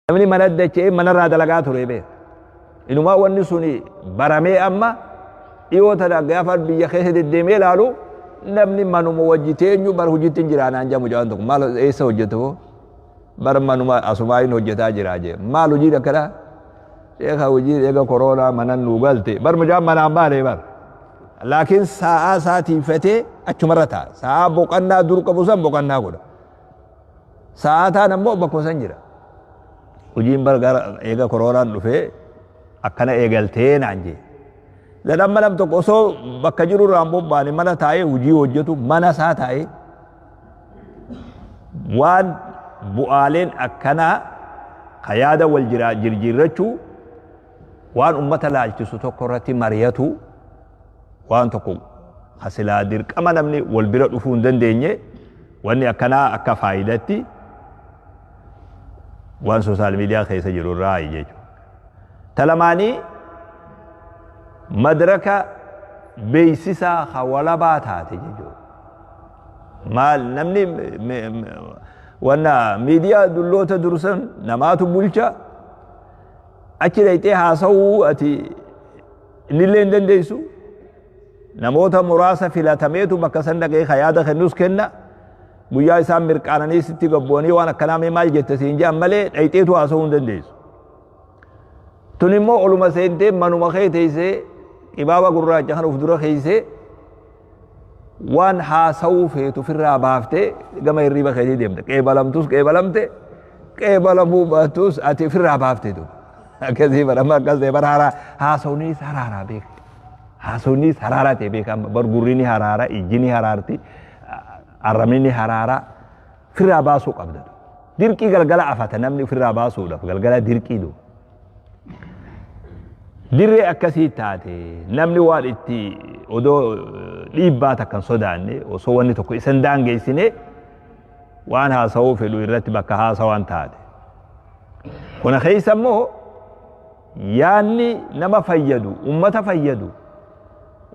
namni mana dachee manarraa dalagaa ture beek inumaa wanni suni baramee amma dhiyoota gaafa biyya keessa deddeemee ilaalu namni manuma wajji teenyu bar hojiitti hin jiraanaan jamu jaan tokko maal eessa hojjetu bar manuma asumaayin hojjetaa jira jee maal hojii akkana eega hojii eega koroonaa manan nuu galte bar mujaan manaan baane bar laakiin sa'aa isaatiin fetee achumarra ta'a sa'aa boqannaa dur qabu san boqannaa godha sa'aa taan ammoo bakkuma san jira hojiin bar gara eega koroonaan dhufee akkana eegaltee naan jee ladhamma nam tokko osoo bakka jiru irraan bobbaane mana taa'ee hojii hojjetu mana isaa taa'ee waan bu'aaleen akkanaa ka yaada wal jirjiirrachuu waan ummata laalchisu tokko irratti mariyatu waan tokko hasilaa dirqama namni wal bira dhufuu hin dandeenye wanni akkanaa akka faayidatti waan soosaal miidiyaa keessa jiru irraa jechuudha. Talamaanii madraka beeysisaa hawalabaa taate jechuudha. Maal namni wanna miidiyaa dulloota dursan namaatu bulcha achi dhayxee haasawuu ati innillee hin dandeessu namoota muraasa filatameetu bakka san dhaqee yaada kennus kenna guyyaa isaan mirqaananii sitti gabboonii waan akkanaa mee maal jette siin jedhan malee dhayxeetu haasawuu hin dandeessu. Tun immoo oluma seentee manuma kee teessee qibaaba gurraacha kan uf dura keeysee waan haasawuu feetu firraa baaftee gama hirriba keetii deemte qeebalamtus qeebalamte qeebalamuu baatus ati firraa baafte tu akkasii barama akkas ta'e baraaraa haasawniis haraaraa beek haasawniis haraaraa ta'e beekama bargurrini haraaraa ijjini haraarti arrabni haraaraa firraa baasuu qabda dirqii galgala afata namni firraa baasuudhaaf galgala dirqii du dirree akkasii taate namni waan itti odoo dhiibbaa takkan sodaanne osoo wanni tokko isan daangeessine waan haasawuu fedhu irratti bakka haasawaan taate. Kuna keessa immoo yaanni nama fayyadu,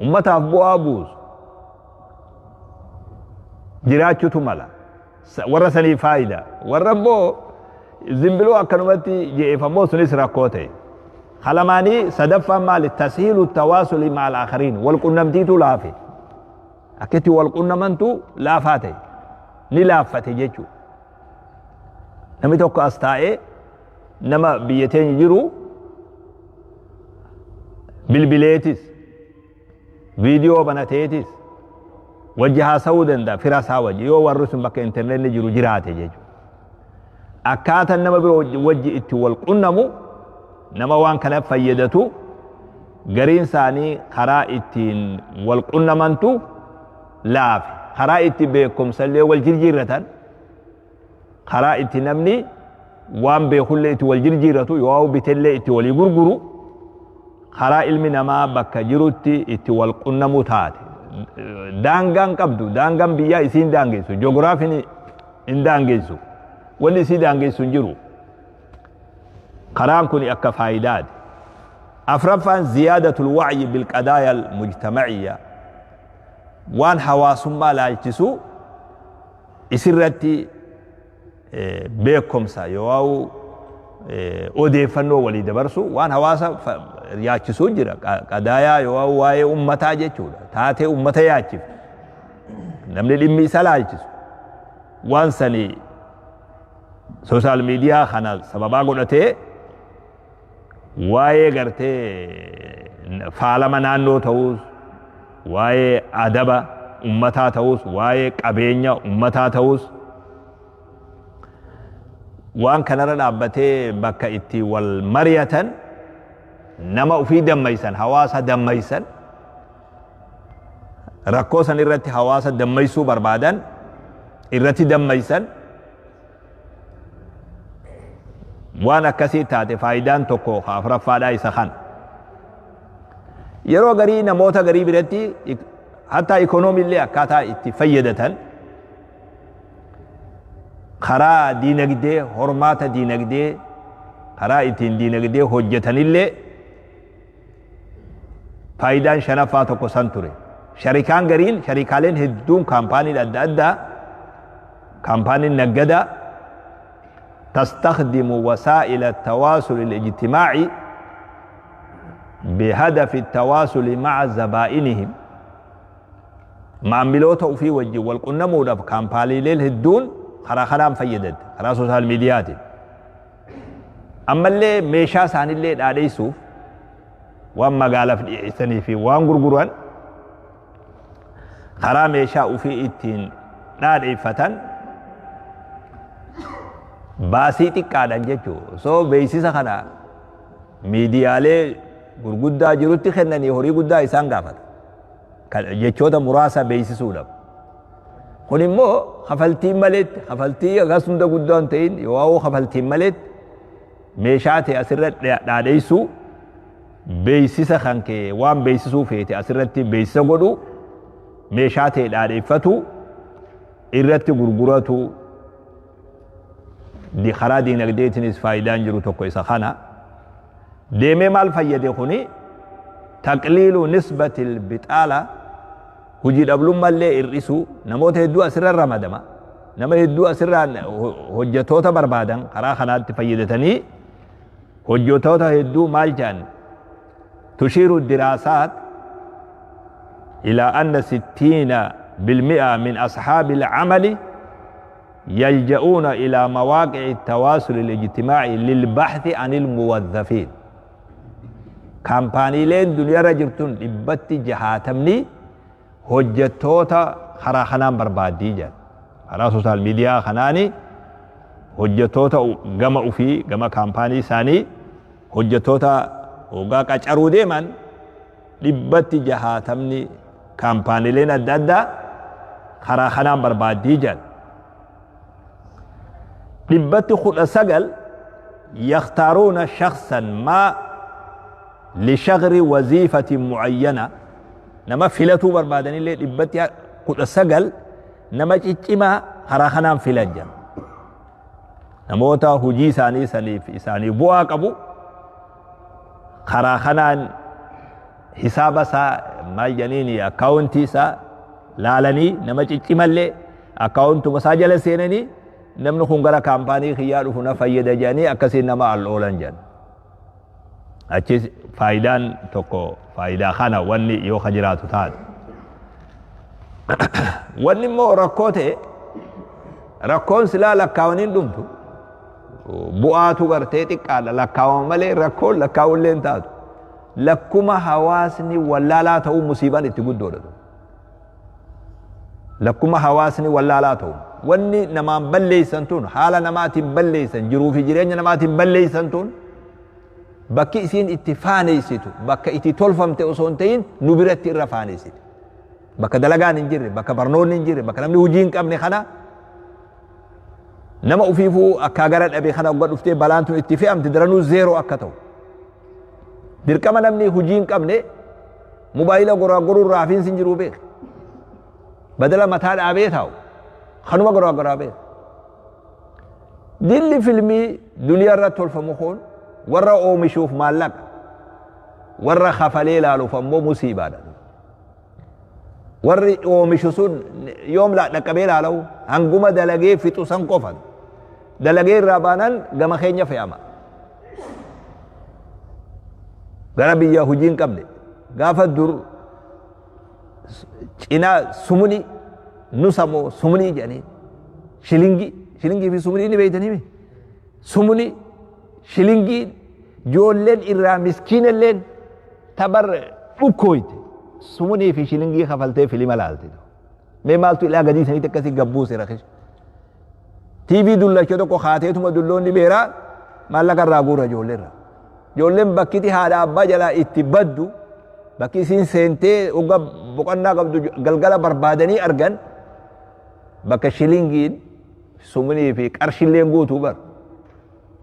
ummataaf bu'aa buusu jiraachuutu mala. Warra sanii faayida. Warra immoo zimbiloo akkanumatti je'eeffammoo sunis rakkoo ta'e. خلماني صدفا مال تسهيل التواصل مع الآخرين والقنمتيتو لافي أكتي والقنمنتو لافاتي نلافتي جيشو نمي توقع أستائي نما بيتين يجرو بالبليتس فيديو بناتيتس وجهها سودا دا فراسا وجه يو ورسم بك انترنت نجرو جراتي جيشو أكاتا نما بوجه اتي والقنمو nama waan kana fayyadatu gariin isaanii karaa ittiin wal qunnamantu laafe karaa itti beekumsallee wal jirjiirratan karaa itti namni waan beekullee itti wal jirjiirratu yoo bitellee itti walii gurguru karaa ilmi namaa bakka jirutti itti wal qunnamu taate daangaan qabdu daangaan biyyaa isiin daangeessu joogiraafiin hin daangeessu wanni isii daangeessu hin jiru قران كوني أكا فايدات أفرفا زيادة الوعي بالقضايا المجتمعية وان حواس ما لا يجسو إسرتي بيكم سا يواو أوديفنو ولي دبرسو وان حواسا يجسو جرا قضايا يواو واي أمتا جيشو تاتي أمتا يجسو نمني لمي سلا يجسو وان سني سوشال ميديا خانا سببا قلته waa'ee gartee faalama naannoo ta'us waa'ee adaba ummataa ta'us waa'ee qabeenya ummataa ta'us waan kanarra dhaabbatee bakka itti wal mariyatan nama ufii dammaysan hawaasa dammaysan rakkoo san irratti hawaasa dammaysuu barbaadan irratti dammaysan waan akkasii taate faayidaan tokko afuraffaadhaa isa kan yeroo garii namoota garii biratti hatta ikoonoomillee akkaataa itti fayyadatan karaa diinagdee hormaata diinagdee karaa ittiin diinagdee hojjetanillee faayidaan shanaffaa tokko san ture sharikaan gariin sharikaaleen hedduun kaampaaniin adda addaa kaampaaniin naggadaa تستخدم وسائل التواصل الاجتماعي بهدف التواصل مع زبائنهم مع ملوته في وجه والقنة مودف كامبالي ليل هدون خرا خرام فيدد خرا سوشال ميديات أما اللي ميشا سان اللي دادي سوف وما قال في إحساني في وان غرغران خرا ميشا وفي إتين دادي فتن باسي تقادن جيچو سو بيسيسا خنا ميديالي غرغدا جروتي خنني هوري غدا إسان غافت jechoota muraasa beeksisuudhaaf kun immoo hafaltiin maleetti hafaltii agas hunda guddaa hin ta'in yoo hafaltiin maleetti meeshaa ta'e asirra dhaadheessuu beeksisa kan kee waan beeksisuu feete asirratti beeksisa godhu meeshaa ta'e dhaadheeffatu irratti gurguratu di karaa diinagdeetinis faayidaan jiru tokko isa kana deemee maal fayyade kuni taqliilu nisbatil bixaala hujii dhablummaa illee hir'isu namoota hedduu asirra ramadama nama hedduu asirraan hojjettoota barbaadan karaa kanaatti fayyadatanii hojjettoota hedduu maal jedhan tushiiru diraasaat ilaa anna 60% min ashaabi العمل يلجؤون إلى مواقع التواصل الاجتماعي للبحث عن الموظفين كامبانيلين دنيا رجرتون إبتي جهاتمني hojjettoota karaa kanaan barbaadii jedhan karaa sooshaal miidiyaa kanaani hojjettoota gama ufii gama kaampaanii isaanii hojjettoota hoggaa qacaruu deeman 160 kaampaaniileen adda addaa karaa kanaan barbaadii jedhan 119 يختارون شخصا ما لشغل وظيفة معينة nama filatuu barbaadan illee 119 nama ciccimaa karaa kanaan filan jedhan namoota hujii isaanii bu'aa qabu karaa kanaan hisaaba isaa maal jedhaniini akkaawuntii isaa laalanii nama ciccimallee akkaawuntuma isaa jala seenanii namni kun gara kaampaanii kiyyaa dhufu na fayyada jedhanii akkasiin nama al'oolan jedhan achi faayidaan tokko faayidaa kana wanni yoo jiraatu taate wanni immoo rakkoo ta'e rakkoon silaa lakkaawaniin dhumtu bu'aatu gartee xiqqaadha lakkaawama malee rakkoon lakkaawullee hin taatu lakkuma hawaasni wallaalaa ta'uu musiibaan itti guddoodha lakkuma hawaasni wallaalaa ta'u wanni namaan balleessan tun haala namaatiin balleessan jiruu fi jireenya namaatiin balleessan tun bakki isiin itti faaneessitu bakka itti tolfamte osoo hin ta'in nu biratti irra faaneessite bakka dalagaan hin jirre bakka barnoonni hin jirre bakka namni hujii hin qabne kana nama ufiifuu akka gara dhabe kana uga dhuftee balaan tun itti fe'amte daranuu zeeroo akka ta'u dirqama namni hujii hin qabne mobaayila goraa raafiinsi hin jiruu beek badala mataa dhaabee taa'u kanuma goraa beek dilli filmii duniyaa irratti tolfamu kun warra oomishuuf maallaqa warra kafalee ilaaluuf ammoo musiibaadha warri oomishu sun yoom dhaqqabee ilaalu hanguma dalagee fixu san qofan dalagee irraa baanaan gama keenya fe'ama gara biyya hujii hin qabne gaafa dur cinaa sumuni nusamoo sumuni jedhanii shilingii fi sumunii ni beeytanii sumuni shilingii joolleen irraa miskiinalleen tabar dhukkooyte sumunii fi shilingii kafaltee filima laalte mee maaltu ilaa gadii sanitti akkasii gabbuuse rakish TV dullachoo tokko haateetuma dulloonni beeraa maallaqa irraa guura joolleen bakkiti haadha abbaa jalaa itti baddu bakki isiin seentee uga boqonnaa qabdu galgala barbaadanii argan bakka shilingiin sumunii fi qarshilleen guutuu bar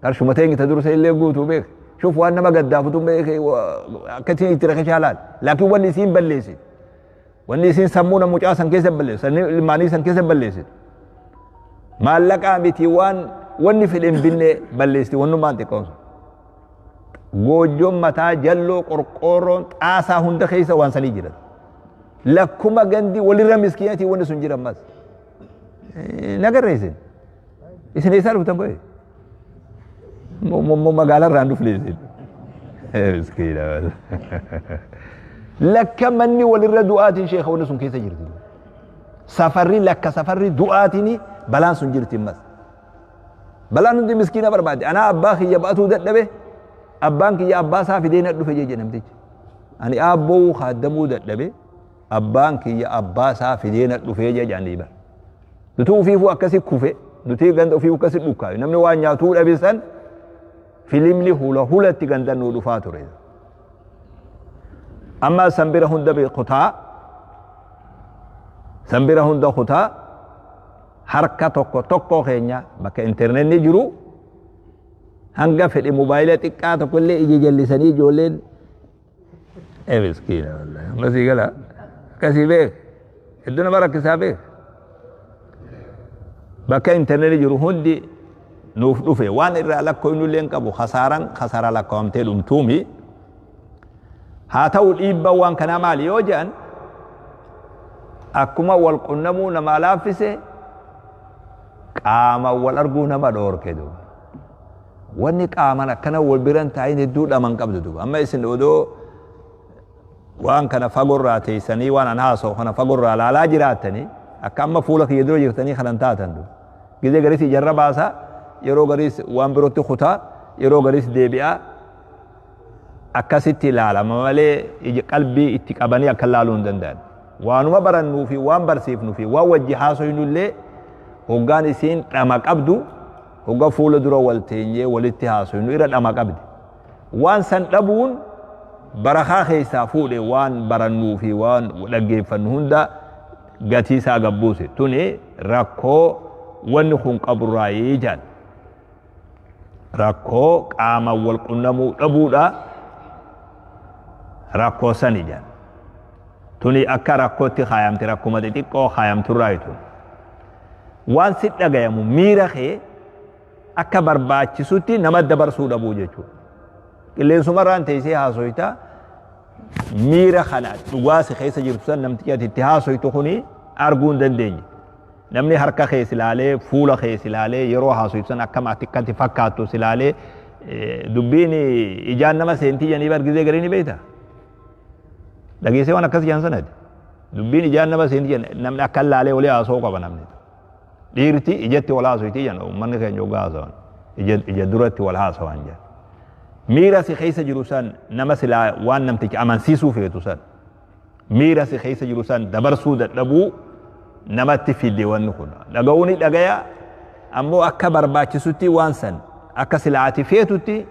qarshuma teengita dursa illee guutuu beek shuf waan nama gaddaafutu beek akkatiin itti rakishaa laal laakiin wanni isiin balleessit wanni isiin sammuu na mucaa san keessa balleessit sanni ilmaanii san keessa balleessit maallaqaa miti waan wanni fedhen binne balleessit wannumaan xiqqoonsu goojjoon mataa jalloo qorqoorroon xaasaa hunda keessa waan sanii jiran lakkuma gandi walirra miskiinatii wanni sun jiran mas nagarreessin isin eessaa dhuftan boye مقالة راندو فليزين مسكينة لك مني ولر دعاء شيخ ونسون كيف جرتي سفري لك سفري دعاتني بلان سنجرتي مس بلان دي مسكينة بربادي أنا أباخي يبأتو دبه أبانك يا أبا سافي دينا دو فجي جنمتي أنا أبو خادمو دبه أبانك يا أبا سافي دينا دو فجي جانيبا دتو فيفو أكسي كوفي دتي غند فيفو أكسي دوكا نمني وان ياتو دبسان فيلم لي هولا تغندن نو دفاتو ريد أما سنبرا هند بخطا سنبرا هند خطا حركة توكو خينيا بكا انترنت نجرو هنگا في الموبايلات اكاتو كل يجي جلساني جولين ايه مسكينة والله مسي قلا كسي بيك الدنيا برا كسابيك بكا انترنت نجرو هندي نوف نوفي وان الرألك كوينو لين كابو خسارا لكوام تيلوم تومي هاتو الإبا وان كان مالي يوجان أكما والقنمو نما لافسه قاما والأرقو نما دور كدو واني قاما كان والبران تعين الدود أمان قبض دو أما إسن ودو وان كان فقر راتي سني وان أنهاسو خنا فقر رالا لا جراتني أكما فولك يدرو جرتني خلانتاتن دو كذا غريسي جرباسا يرو غريس وان بروتو خطا يرو غريس ديبئا akkasitti ilaalama malee qalbii itti qabanii akka laaluu hin danda'an waanuma barannuu fi waan barsiifnuu fi waan wajji haasoynullee hoggaan isiin dhama qabdu hogga fuula dura wal teenyee walitti haasoynu irra dhama qabdi waan san dhabuun barakaa keessaa fuudhe waan barannuu fi waan dhaggeeffannu hunda gatii isaa gabbuuse tuni rakkoo wanni kun qaburraayee jaan rakkoo qaama wal qunnamuu dhabuudha rakkoo sani jaan tuni akka rakkootti khaayamti rakkuma xixiqqoo khaayamturraayitu waan si dhagayamu miira kee akka barbaachisutti nama dabarsuu dhabuu jechuudha qilleensumarraan teessee haasoyta miira kana dhugaasi keessa jirtu san namtichi ati itti haasoytu kuni arguu hin dandeenye namni harka kee silaalee fuula kee silaalee yeroo haasoytu san akkam ati akkatti fakkaattu silaalee dubbiin ijaan nama seentii janii bargizee garii ni beeyta dhageessee waan akkas jaan sanadi dubbiin ijaan nama seentii namni akka laalee walii haasoo qaba namni dhiirti ijatti wal haasoyti jan ummanni keenya ogaa haasawan ija duratti wal haasawan jan miira si keessa jiru san nama silaa waan namtichi amansiisuu feetu san miira si keessa jiru san dabarsuu dadhabuu namatti fidde wanni kun dhaga'uuni dhagaya ammoo akka barbaachisutti waan san akka silaati feetutti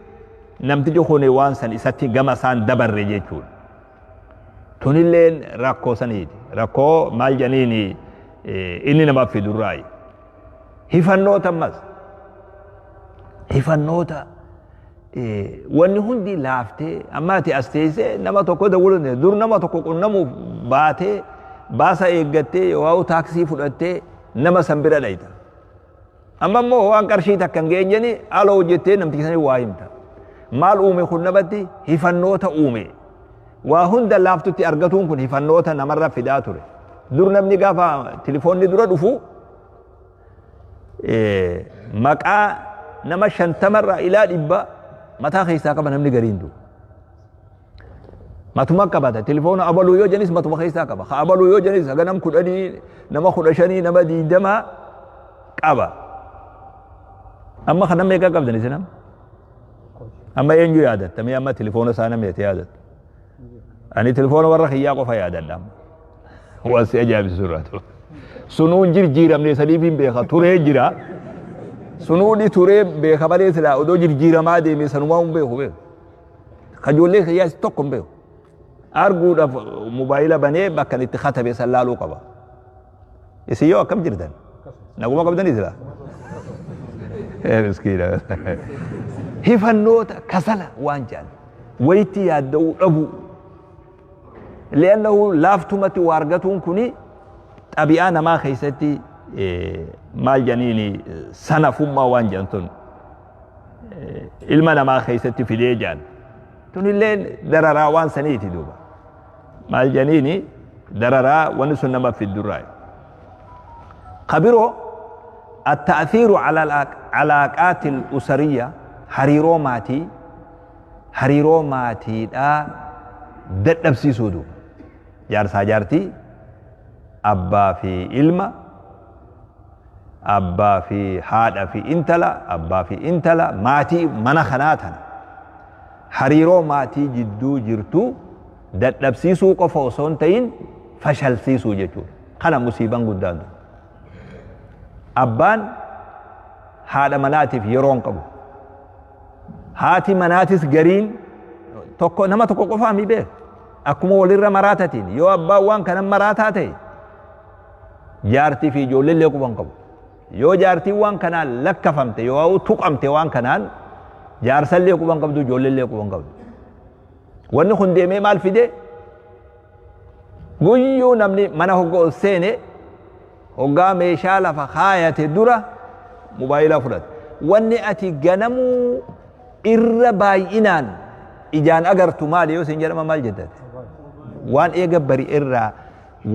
namtichi kun waan san isatti gama isaan dabarre jechuudha tunilleen rakkoo saniiti rakkoo maal janiini inni nama fidurraayi hifannoota ammas hifannoota wanni hundi laaftee ammaati as teessee nama tokko dawwaluu dur nama tokko qunnamuuf baatee baasa eeggattee yoo taaksii fudhattee nama san bira dhayta amma immoo waan qarshii takka hin geenyeni ala hojjettee namtichi sanii waa himta maal uume kun namatti hifannoota uume waa hunda laaftutti argatuun kun hifannoota namarra fidaa ture dur namni gaafa telefoonni dura dhufu maqaa nama 50 ilaa 100 mataa keessaa qaba namni gariin du matuma qabata telefoona abaluu yoo janis matuma keessaa qaba ha abaluu yoo janis ganam 10 nama 15 nama 20 qaba amma kana meeqa qabdan isinam amma eenyu yaadatta mee amma telefoona isaa namni yaadatta ani telefoona warra khiyyaa qofa yaadadha wasi ajaabi suratu sunuun jirjiiramne sadiifin beeka turee jira sunuuni turee beeka balee sila odoo jirjiiramaa deeme sanumaa hin beeku beeku kajoollee khiyyaas tokko hin beeku arguudhaaf mobaayila banee bakka itti katabe sallaaluu qaba isin yoo akkam jirtan naguma qabdanii sila miskiina hifannoota kasala waan jaan wayitti yaadda'uu dhabuu لأنه لافتمة وارغتون كوني طبيعة نما خيستي مال جنيني سنة فما وانجانتون علما نما خيستي في ليجان توني دررا وان سنيتي دوبا مال جنيني دررا ونسو نما في الدراي خبرو التأثير على العلاقات الأسرية hariiroo maatiidhaa dadhabsiisuudha. Jaarsaa jaartii abbaa fi ilma, abbaa fi haadha fi intala, abbaa fi intala maatii mana kanaa tana hariiroo maatii jidduu jirtu dadhabsiisuu qofa osoo hin ta'in fashalsiisuu jechuudha. Kana musiibaan guddaan abbaan haadha manaatiif yeroo hin qabu. Haati manaatis gariin nama tokko qofaa mi beeku. Akkuma walirra maraatatiin yoo abbaan waan kanan maraataa ta'e jaartii fi ijoollee quban qabu. Yoo jaartiin waan kanaan lakkafamte yoo tuqamte waan kanaan jaarsallee quban qabdu ijoollee quban qabdu. Wanni kun deemee maal fide? Guyyuu namni mana hoggaa seene hoggaa meeshaa lafa kaayate dura mobaayilaa fudhate. Wanni ati ganamuu irra baay'inaan ijaan agartu maali yoo sin jedhama maal jettate? Waan eega bari irraa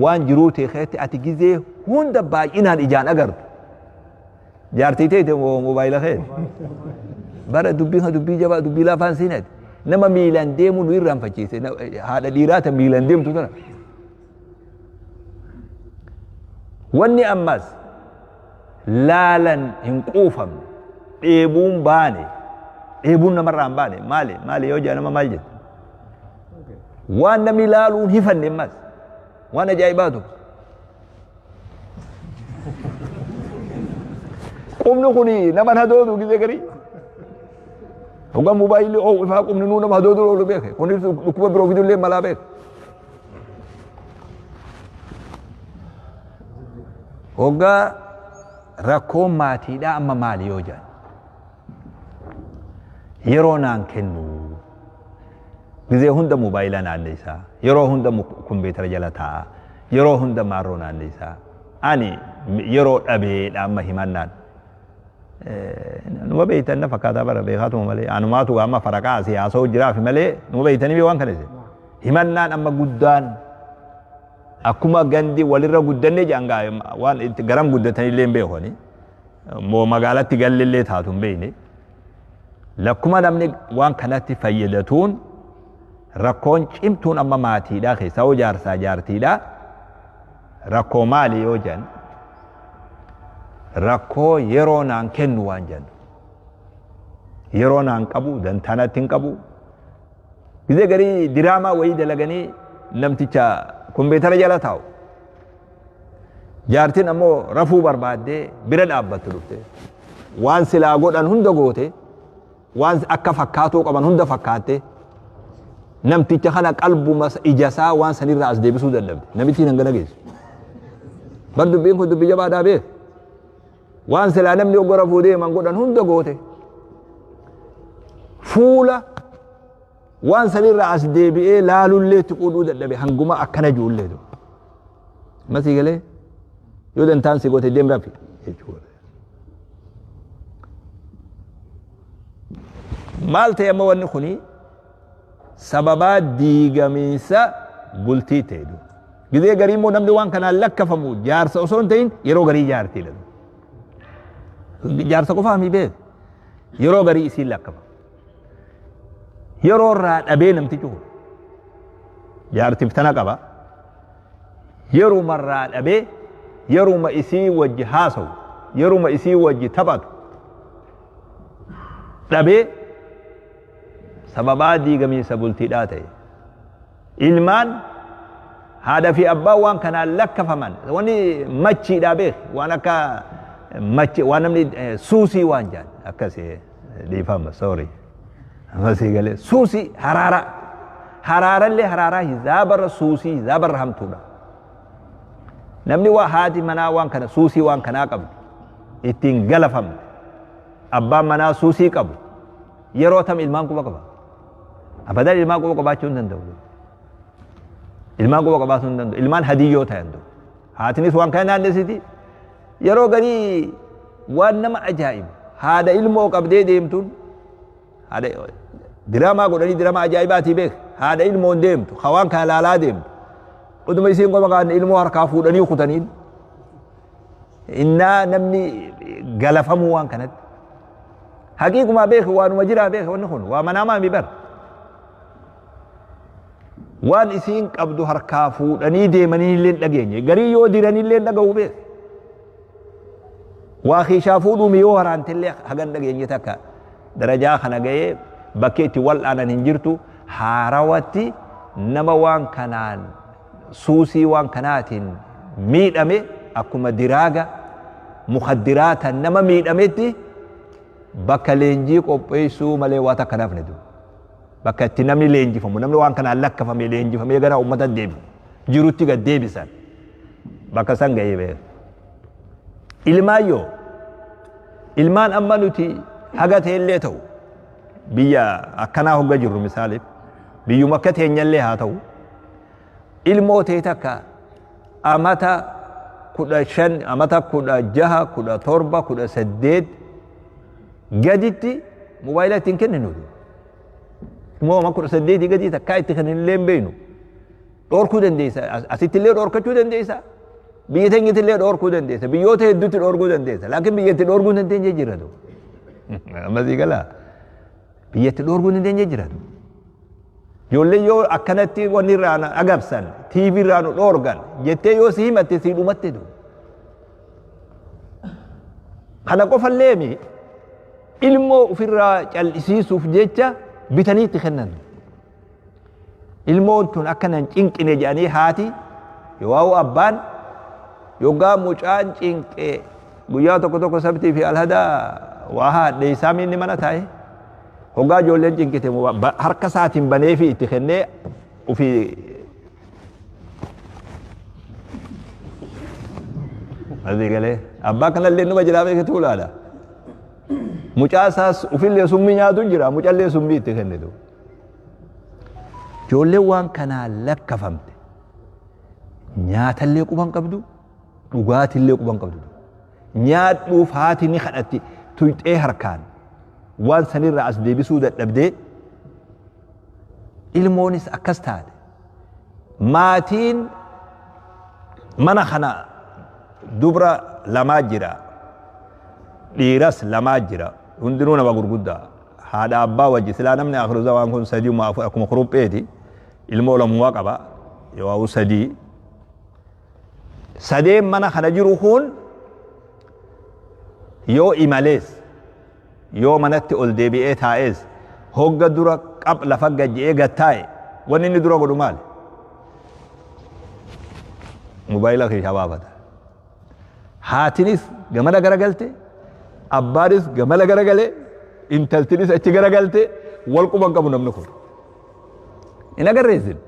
waan jiruu teekeetti ati gizee hunda baay'inaan ijaan agartu. Jaartii ta'e mobaayila kee bara dubbii jabaa dubbii lafaan siinati nama miilan deemu nu irraan fachiise haadha dhiiraata miilan deemtu tana. Wanni ammas laalan hin quufamne dheebuun baane dheebuun namarraan baane maali yoo jedhama maal jette? Waan namni laaluun hifanne ammas waan ajaa'ibaatu. Qubni kuni nama hadoodu gizee garii. Hoggaa mobaayilii ifaa qubni nuu nama hadoodu oolu beeke. Kunis dhukkuba biroo fidullee malaa beeke. Hoggaa rakkoon maatiidhaa amma maali yoo jedhan? Yeroo naan kennu gizee hunda mobaayilaa naanne isaa, yeroo hunda kompiitara jala taa'a, yeroo hunda maarroo naanne isaa. Ani yeroo dhabeedha amma himannaan. Numa beeytan na fakkaataa bara beekaatuma malee anumaatu amma faraqaa siyaasoo jiraaf malee numa beeytanii waan kana himannaan amma guddaan akkuma gandi walirra guddanne jangaa waan itti garam guddatanillee hin beekoni moo magaalatti gallillee taatu hin beekne lakkuma namni waan kanatti fayyadatuun rakkoon cimtuun amma maatiidhaa keessaa hoo jaarsaa jaartiidhaa rakkoo maali yoo jedhan rakkoo yeroo naan kennu waan jennu yeroo naan qabu dantanatti hin qabu gizee garii diraamaa wayii dalaganii namticha kompiitara jala taa'u jaartiin ammoo rafuu barbaaddee bira dhaabbattu dhufte waan silaa godhan hunda goote waan akka fakkaatuu qaban hunda fakkaatte namticha kana qalbuma ijasaa waan sanirraa as deebisuu dadhabde namittiin hangana geessu bar dubbiin kun dubbii jabaadhaa beek waan silaa namni oggora fuudhee man godhan hunda goote fuula waan sanirraa as deebi'ee laalullee tuquu dadhabe hanguma akkana ijoollee tu masii galee yoo dantaan si goote deem rafi jechuudha. Maal ta'e amma wanni kuni sababaa diigamiinsa bultii ta'e gizee garii immoo namni waan kanaan lakkafamu jaarsa osoo hin ta'in yeroo garii jaartiidha. Jaarsa qofaa mi beek yeroo garii isiin lakkafa yeroo irraa dhabee namtichi kun jaartiif tana qaba yeruma irraa dhabee yeruma isii wajji haasawu yeruma isii wajji taphatu dhabee sababaa diigamiinsa bultiidhaa ta'e ilmaan haadha fi abbaa waan kanaan lakkafaman wani machiidhaa beek waan akka machi waan namni suusii waan jaan akkasii dhiifama sorry masii galee suusii haraarallee haraaraa hizaabarra suusii hizaabarra hamtuudha namni waa haati manaa waan kana suusii waan kanaa qabdu ittiin galafamte abbaan manaa suusii qabu yeroo tam ilmaan quba qaba abadan ilmaan quba qabaachuu hin danda'u ilmaan quba qabaachuu hin danda'u ilmaan hadiyyoo ta'an danda'u haatinis waan kana naannessiti yeroo garii waan nama ajaa'ibu haadha ilmoo qabdee deemtuun haadha diraamaa godhanii diraamaa ajaa'ibaatii beek haadha ilmoon deemtu hawaan kana laalaa deemtu uduma isiin qoma qaadne ilmoo harkaa fuudhanii kutaniin innaa namni galafamuu waan kanatti حقيقة ما بيخ وان مجرى بيخ ونخون ومن أمام بر وان إسين قبضو هركافو أني دي مني اللي لقيني قري يو ديراني اللي لقو بيخ واخي شافو ميو هران تلي حقن لقيني تكا درجة خنا جاي بكيتي والآن ننجرتو حاروتي نما وان كنان سوسي وان كناتين ميد أمي أكما دراغا مخدرات نما ميد أميتي بكا لينجي قبيسو مالي واتا كناف ندو بكا تنمي لينجي فمو نمي وان كنان لك فمي لينجي فمي غنا أمتا ديب جروتي غا ديبي سان بكا سان غاي بي إلمايو إلمان أما نتي حاجات هي تو بيا أكنا هو جرو مثالي بيو مكة هنيلي هاتو ilmootee takka amata 15 amata 16 17 18 gaditti mobaayilaatiin kenninu immoo amma 18 gadi takka itti kan hin beeynu dhorkuu dandeessa asitti illee dhorkachuu dandeessa biyya teenyatti illee dhorkuu dandeessa biyyoota hedduutti dhorkuu dandeessa laakiin biyyatti dhorkuu hin dandeenye jiratu ammasii galaa biyyatti dhorkuu hin dandeenye jiratu Jolle yoo akkanatti wanni irraan agabsan TV irraan dhorgan jettee yoo si himatte si dhumatte du kana qofallee mi ilmoo ofirraa cal'isiisuuf jecha bitaniitti kennan ilmoon tun akkanan cinqine jedhanii haati yoo abbaan yoggaa mucaan cinqee guyyaa tokko tokko sabtii fi alhadaa waa haadhe isaa minni mana taa'e hoggaa ijoolleen cinqite harka isaatiin banee fi itti kennee ofii asii galee abbaa kanallee numa jiraa beekatu ulaadha mucaa isaas ofillee summii nyaatu jira mucallee summii itti kennitu ijoolleen waan kanaan lakkafamte nyaatallee quban qabdu dhugaatillee quban qabdu nyaadhuuf haati ni kadhatti tuyxee harkaan waan sanirraa as deebisuu dadhabdee ilmoonis akkas taate maatiin mana kana dubra lamaa jira dhiiras lamaa jira hundinuu nama gurguddaa haadha abbaa wajji silaa namni akhiru zawaan kun sadii akkuma kurupheeti ilmoo lamumaa qaba yoo sadii sadeen mana kana jiru kun yoo imalees yoo manatti ol deebi'ee taa'es hogga dura qab lafa gajji'ee gattaa'e wanni inni dura godhu maali mobaayila keessa baafata haatinis gamana garagalte abbaanis gamana garagale intaltinis achi garagalte wal quban qabu namni kun hin agarreessin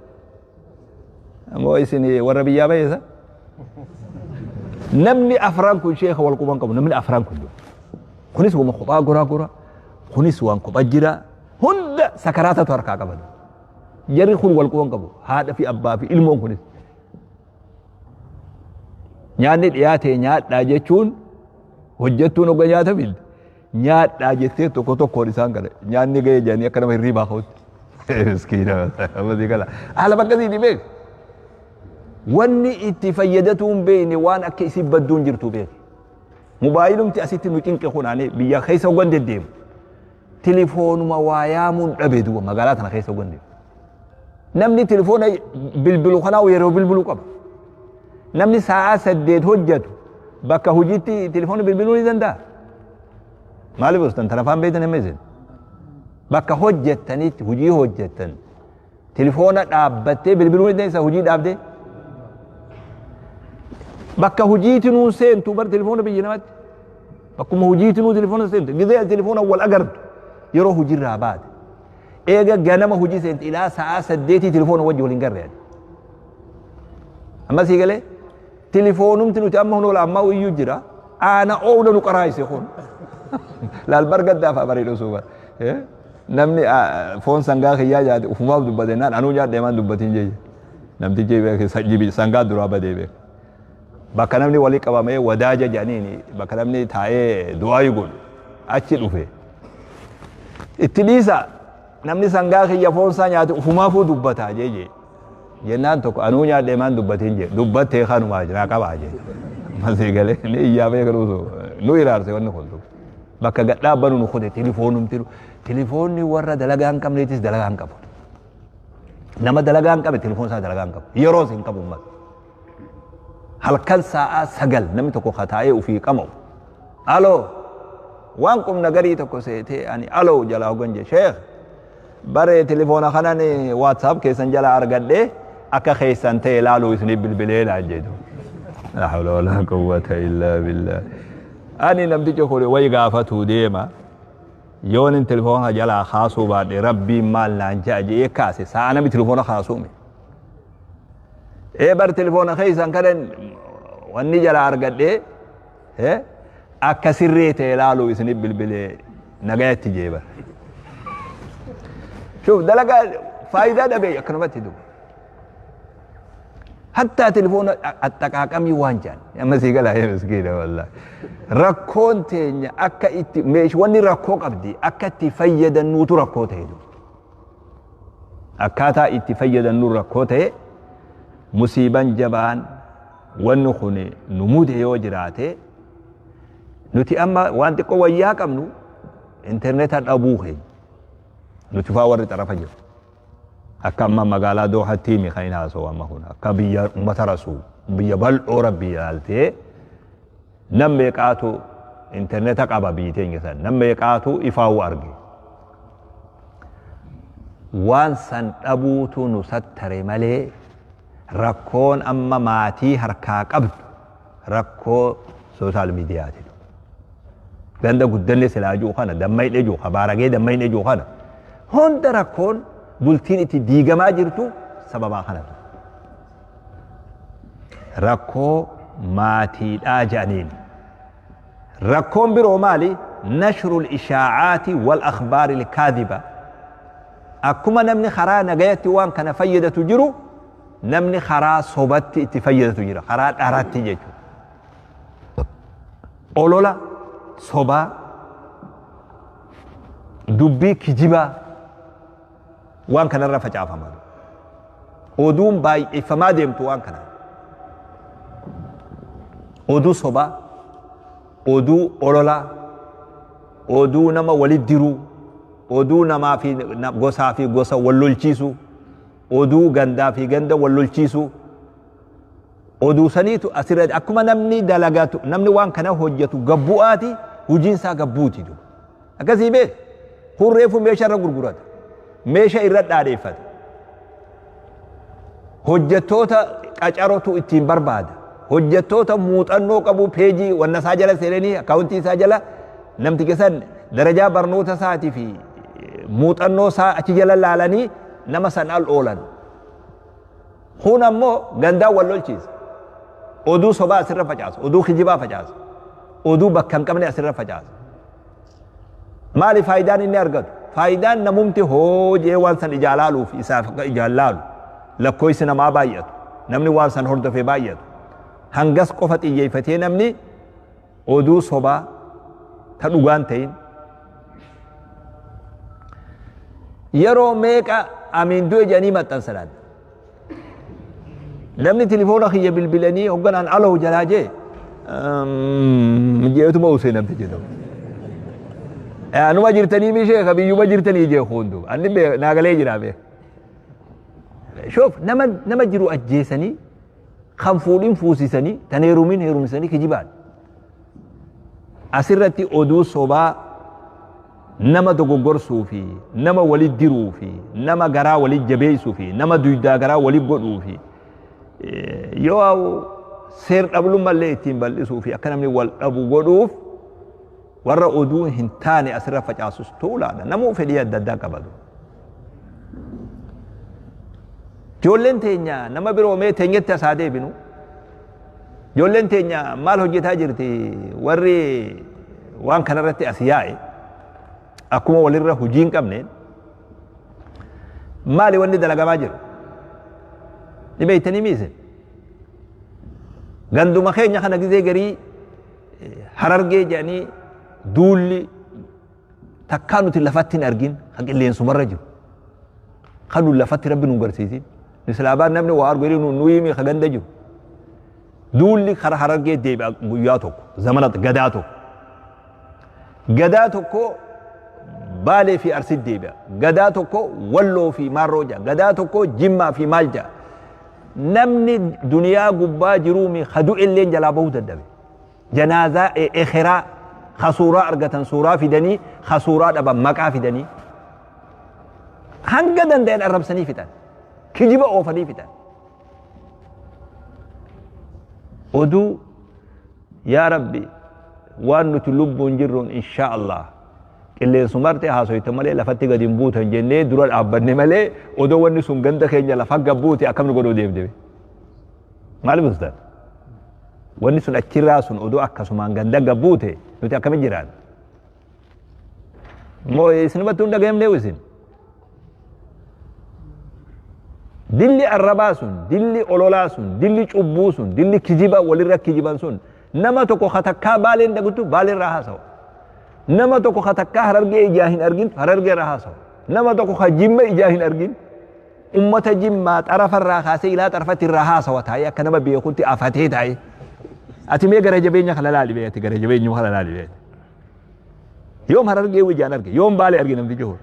ammoo isin warra biyyaa bayeessa namni afran kun sheekha wal quban qabu namni afran kun kunis wama kophaa goraa goraa kunis waan kophaa jira hunda sakaraatatu harkaa qaban jarri kun wal quban qabu haadha fi abbaa fi ilmoon kunis nyaanni dhiyaate nyaadhaa jechuun hojjettuun hogga nyaata bildi nyaadhaa jettee tokko tokkoon isaan gala nyaanni ga'ee jedhanii akka nama hirriibaa ka'utti miskiina amasii gala haala bakkasii ni beek wanni itti fayyadatuun beekne waan akka isin badduun jirtu beek mobaayilumti asitti nu cinqe kunaane biyya keessa hoggan deddeemu telefoonuma waa yaamuun dhabe duuba magaalaa tana keessa hoggan deemu namni telefoona bilbilu kanaa yeroo bilbilu qaba namni sa'a 8 hojjetu bakka hojiitti telefoona bilbiluu ni danda'a maaliif ustan tarafaan beektan himmeessin bakka hojjettanitti hojii hojjettan telefoona dhaabbattee bilbiluu ni dandeessa hojii dhaabdee bakka hojiitti nuun seentu bar telefoona biyya namatti bakkuma hojiitti nuun telefoona seentu gizee telefoona wal agartu yeroo hojiirraa baate eega ganama hojii seentu ilaa sa'a 8 telefoona wajji waliin garreedha amma sii galee telefoonumti nuti amma hunola amma iyyuu jira ana oowda nu qaraayise kun laal bargaddaaf bareedo suuba namni foon sangaa kiyyaa jaate ufumaaf dubbate naan anuu nyaadhe maan dubbatiin jeeye namtichi beeke sangaa duraa badee beeke bakka namni walii qabamee wadaaja jedhaniini bakka namni taa'ee du'aayi godhu achi dhufe itti dhiisa namni sangaa kiyya foon isaa nyaate ufumaafuu dubbataa jeeye jennaan tokko anuu nyaadhe maan dubbatiin jee dubbattee kanumaa jiraa qabaa jee masii galee ni iyyaa beekanuusu nu iraarse wanni kun bakka gad dhaabbanu nu kute telefoonumti telefoonni warra dalagaa hin qabneetis dalagaa hin qabu nama dalagaa hin qabe telefoon isaa dalagaa hin qabu yeroo hin qabu ummat halkan sa'a 9 namni tokko khataa'ee ufii qama'u aloo waan qumna garii tokko seetee ani aloo jalaa hoganje sheekh bare telefoona kanaan whatsapp keessan jala argadhee akka keessan ta'e ilaaluu isin bilbilee laa jedhu la hawla wala quwwata illa billah ani namticha kore way gaafatu deema yoon telefoona jala khaasuu baadhe rabbii maal naan jaaje kaase saa nami telefoona khaasuume bar telefoona keessan kadan wanni jala argadhee akka sirree ta'e ilaaluu isin bilbilee nagayatti jeeba شوف دلقا فايدة دبي أكرمت دو حتى تلفون التقاقم يوانجان يا مسيقى لا يا مسكينة والله ركون تينيا أكا ميش واني ركو قبدي أكا تفيد النوت ركو تيدو أكاتا اتفيد النور ركو تي مصيبا جبان ونخوني نمود يوجراته نتي أما وانت قوة ياكم نو انترنت أبوه نتفاور طرف جر أكما مقالة دو حتيمي خينا سوا ما هنا كبيا مترسو بيا بل ربي قالتي نم يقاتو انترنت قبا بيتين جسن نم يقاتو إفاو أرجي وان سن أبوتو نستر ملي ركون أما ماتي هركا قبض ركو سوشال ميديا تدو ganda guddanne silaajuu kana dammay dhejuu khabaaragee dammay dhejuu kana honda rakkoon bultiin itti diigamaa jirtu sababaa kanatu rakkoo maatiidhaa jedhaniin rakkoon biroo maali nashrul ishaacaati wal akhbaari lkaadiba akkuma namni karaa nagayatti waan kana fayyadatu jiru namni karaa sobatti itti fayyadatu jira karaa dharatti jechuudha olola sobaa dubbii kijibaa waan kanarra facaafaman oduun baay'ifamaa deemtu waan kana oduu sobaa oduu ololaa oduu nama walit diruu oduu namaa fi gosaa fi gosa wal lolchiisu oduu gandaa fi ganda wal lolchiisu oduu saniitu asirratti akkuma namni dalagatu namni waan kana hojjetu gabbu'aati hujiinsaa gabbuuti du akkasii bee hurreefu meeshaa irra gurgurata meeshaa irra dhaadheeffata hojjettoota qacarotu ittiin barbaada hojjettoota muuxannoo qabu peejii wanna isaa jala seenanii akkaawuntii isaa jala namti keessan darajaa barnoota isaatii fi muuxannoo isaa achi jala laalanii nama san al oolan kun ammoo gandaa wal lolchiisa oduu sobaa asirra facaasa oduu kijibaa facaasa oduu bakka hin qabne asirra facaasa maali faayidaan inni argatu faayidaan namumti hoojee waan san ijaalaaluuf isaaf ijaallaalu lakkoofsi namaa baay'atu namni waan san hordofee baay'atu hangas qofa xiyyeeffatee namni oduu sobaa ta dhugaan ta'in yeroo meeqa amiin du'e jedhanii maxxansan namni telefoona kiyya bilbilanii hogganaan aloo jalaa jee jeetuma usee namti jedhamu anuma jirtanii mishee kabiyyuma jirtanii jee hundu anni naagalee jiraa bee shoof nama jiru ajjeesanii kan fuudhin fuusisanii tan heerumin heerumsanii kijibaan asirratti oduu sobaa nama dogoggorsuu fi nama walit diruu fi nama garaa walit jabeessuu fi nama duydaa garaa walit godhuu fi yoo seer dhablummallee ittiin bal'isuu fi akka namni wal dhabu godhuuf warra oduu hin taane asirra facaasus tuulaadha namuu fedhii adda addaa qabatu ijoolleen teenya nama biroo mee teenyetti asaa deebinu ijoolleen teenya maal hojjetaa jirti warri waan kanarratti as yaa'e akkuma walirra hujii hin qabneen maali wanni dalagamaa jiru ni beeytanii miise ganduma keenya kana gizee garii harargee jedhanii duulli takkaa nuti lafatti hin argin kan qilleensumarra jiru kan nu lafatti rabbi nu garsiisin mislaabaan namni waa argu jedhee nu yimi ka ganda jiru duulli kara harargee deebi'a guyyaa tokko zamana gadaa tokko قداتكو بالي في أرسد ديبا قداتكو ولو في ماروجا قداتكو جمع في مالجا نمني دنيا قبا جرومي خدو اللين جلابه الدبي جنازة إخراء خصورة أرغتن صورة في دني خصورة أبا مكا في دني هنقدن دين الرب سني فتان كجيب أوفني فتان ودو يا ربي وأن تلب جرون إن شاء الله اللي سمرت هاسويت مالي لفتي قديم بوت جنة درال أبني مالي ودو وأن سنجند خيني لفق بوتي أكمل قدو ديب ديب مالي بستان وأن سن أكراس ودو أكسمان جند بوتي نتي أكمل جيران مو سنبتون دقيم نيوسين دلي الرباسون دلي أولولاسون دلي شبوسون دلي كجيبا ولي كجيبان سون نما توكو خطكا بالين دغتو بالين راهاسو نما توكو خطكا هررغي اجاهين ارغين هررغي راهاسو نما توكو خجيم اجاهين ارغين امه جيما طرف الراخاسي الى طرفه الراهاسو تاي كنما بيكونتي افاتي تاي اتمي غرجبينيا خلالالي بيتي غرجبينيا خلالالي بيت يوم هررغي وجان ارغي يوم بالي ارغي نمدي جهور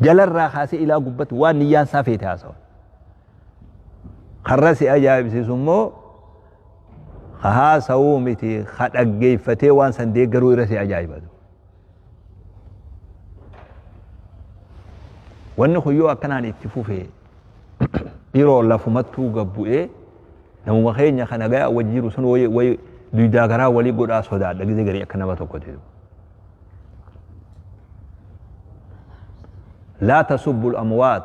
جل الراخاسي الى غبت وانيان سافيت هاسو خرسي اجايب سيسمو خها سومتي خدغي فتي وان سندي غرو رسي عجائب وان خيو كانان اتفوفه يرو لفمتو غبوئه نمو مخينيا خنغا وجيرو سن وي دويداغرا ولي غدا سودا دغزي غري كنبا توكوتي لا تسبوا الاموات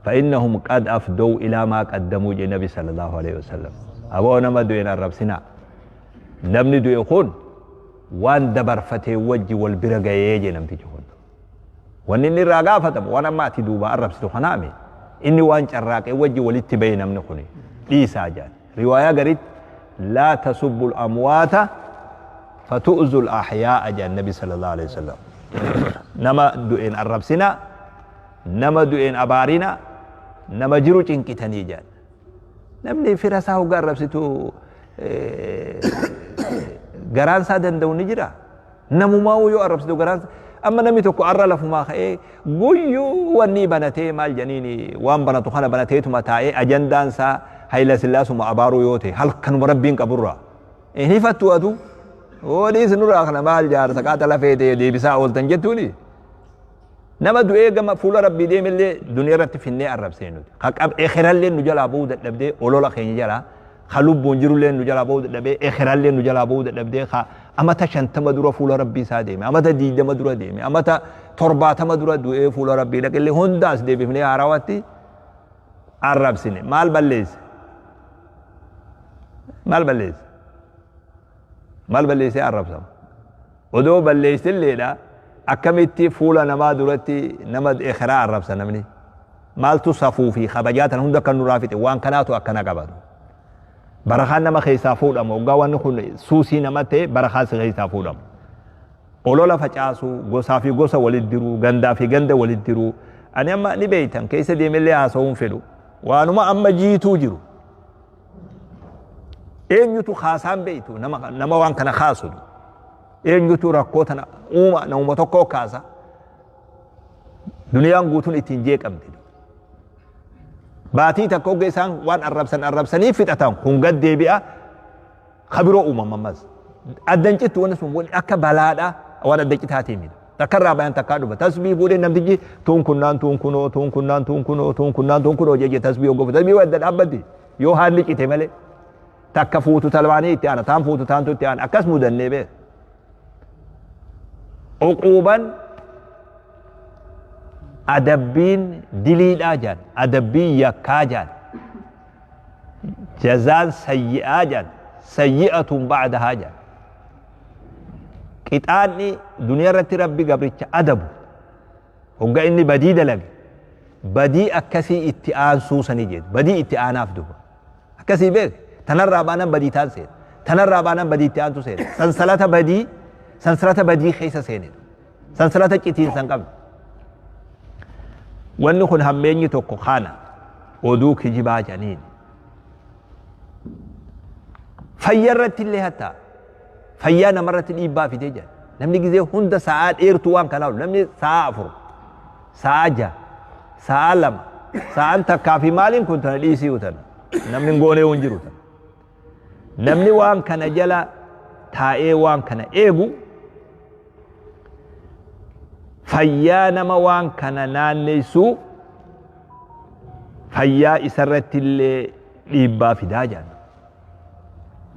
فانهم قد افدوا الى ما قدموا النبي صلى الله عليه وسلم أبو نما دوين الرب سنا نمني دو يكون وان دبر فتي وجي والبرغة يجي نمتي جهون وان إني راقا فتم وانا ما تدوبا الرب ستو خنامي إني وان شراك وجي والاتباي نمني خوني ليسا جان رواية قريت لا تسبوا الأموات فتؤذوا الأحياء جان النبي صلى الله عليه وسلم نما دوين الرب سنا نما دوين أبارينا نما جرو چنكتني جان نمني فرسا هو قرب ستو قران سادن دو نجرا نمو ما هو يقرب ستو قران أما نمي تكو أرى لفما خيه قيو واني بنتي مال جنيني وان بنتو خانا بنتي تمتاعي أجندان سا هايلا سلاس وما أبارو يوتي هل كانوا مربين كبرا إني فتو أدو ودي سنور أخنا مال جار سكات لفيتي دي بسا أول تنجتولي نما دو إيجا فول ربي دي ملي دنيا رت في النهاية الرب سينود خاك أب إخرال لين نجال أبود الدبدي أولو لخيني جلا خلوب بونجرو لين نجال أبود الدبدي إخرال لين نجال أبود الدبدي خا أما تشان تمدورا فول ربي ساديم أما تدي دمدورا ديم أما تا تربة تمدورا دو إيه فول ربي لكن اللي هنداس دي بفني عراواتي الرب سيني مال بليز مال بليز مال بليز الرب سام ودو بليز الليلة أكملتي فولا نما دولتي نما إخراء الرب سنمني مالتو صفو في خبجات هندا كانوا رافته وان كاناتو أكنا قبض برخان نما خيسا فولا موقعوان نخون سوسي نما تي برخان سخيسا فولا أولولا فجاسو غوصا في غوصا ولدرو غندا في غندا ولدرو أنا أما نبيتن كيسا دي ملي آسوهم فلو وانما أما جيتو جرو إن يتو خاسان بيتو نما وان كان خاسو eenyutu rakkootan uuma namuma tokkoo kaasa duniyaan guutuun ittiin jeeqamti baatii takka ogge isaan waan arrabsanii fixatan kun gad deebi'a kabiroo uumamammas addancittu wanni sun wani akka balaadha waan addancitaatii miti takkarraa bayan takkaa dhufa tasbii fuudhee namtichi tuun kunoo jejje tasbii oggofu tasbii wadda dhaabbatti yoo haalli cite malee takka fuutu talbaanii itti aana taan fuutu taantu itti aana akkas mudannee beeku عقوبا أدبين دليل آجان أدبين يكاجان جزاء سيئة جان سيئة بعدها جان كتاني دنيا رتي ربي قبرتش أدب وقا إني بدي دلق بدي أكسي اتئان سوسا نجد بدي اتئان أفدو أكسي بيك تنرى بانا بدي تانسين تنرى بانا بدي اتئان تسين سنسلة بدي سنسلة بدي خيسة سينين سنسلة كتين سنقب ونخن هميني توقو خانا ودوك جبا جنين فيرت اللي هتا فيانا مرة الإيبا في تيجان نمني جزء هند ساعات إيرتوان كناول نمني ساعة فر ساعة جا ساعة لما ساعة أنت كافي مالين كنت نليسي وتن نمني نقولي ونجرو تن نمني وان كان جلا تاء وان كان إيجو فيانا ما وان كان نانيسو فيا إسرت اللي إيبا في داجان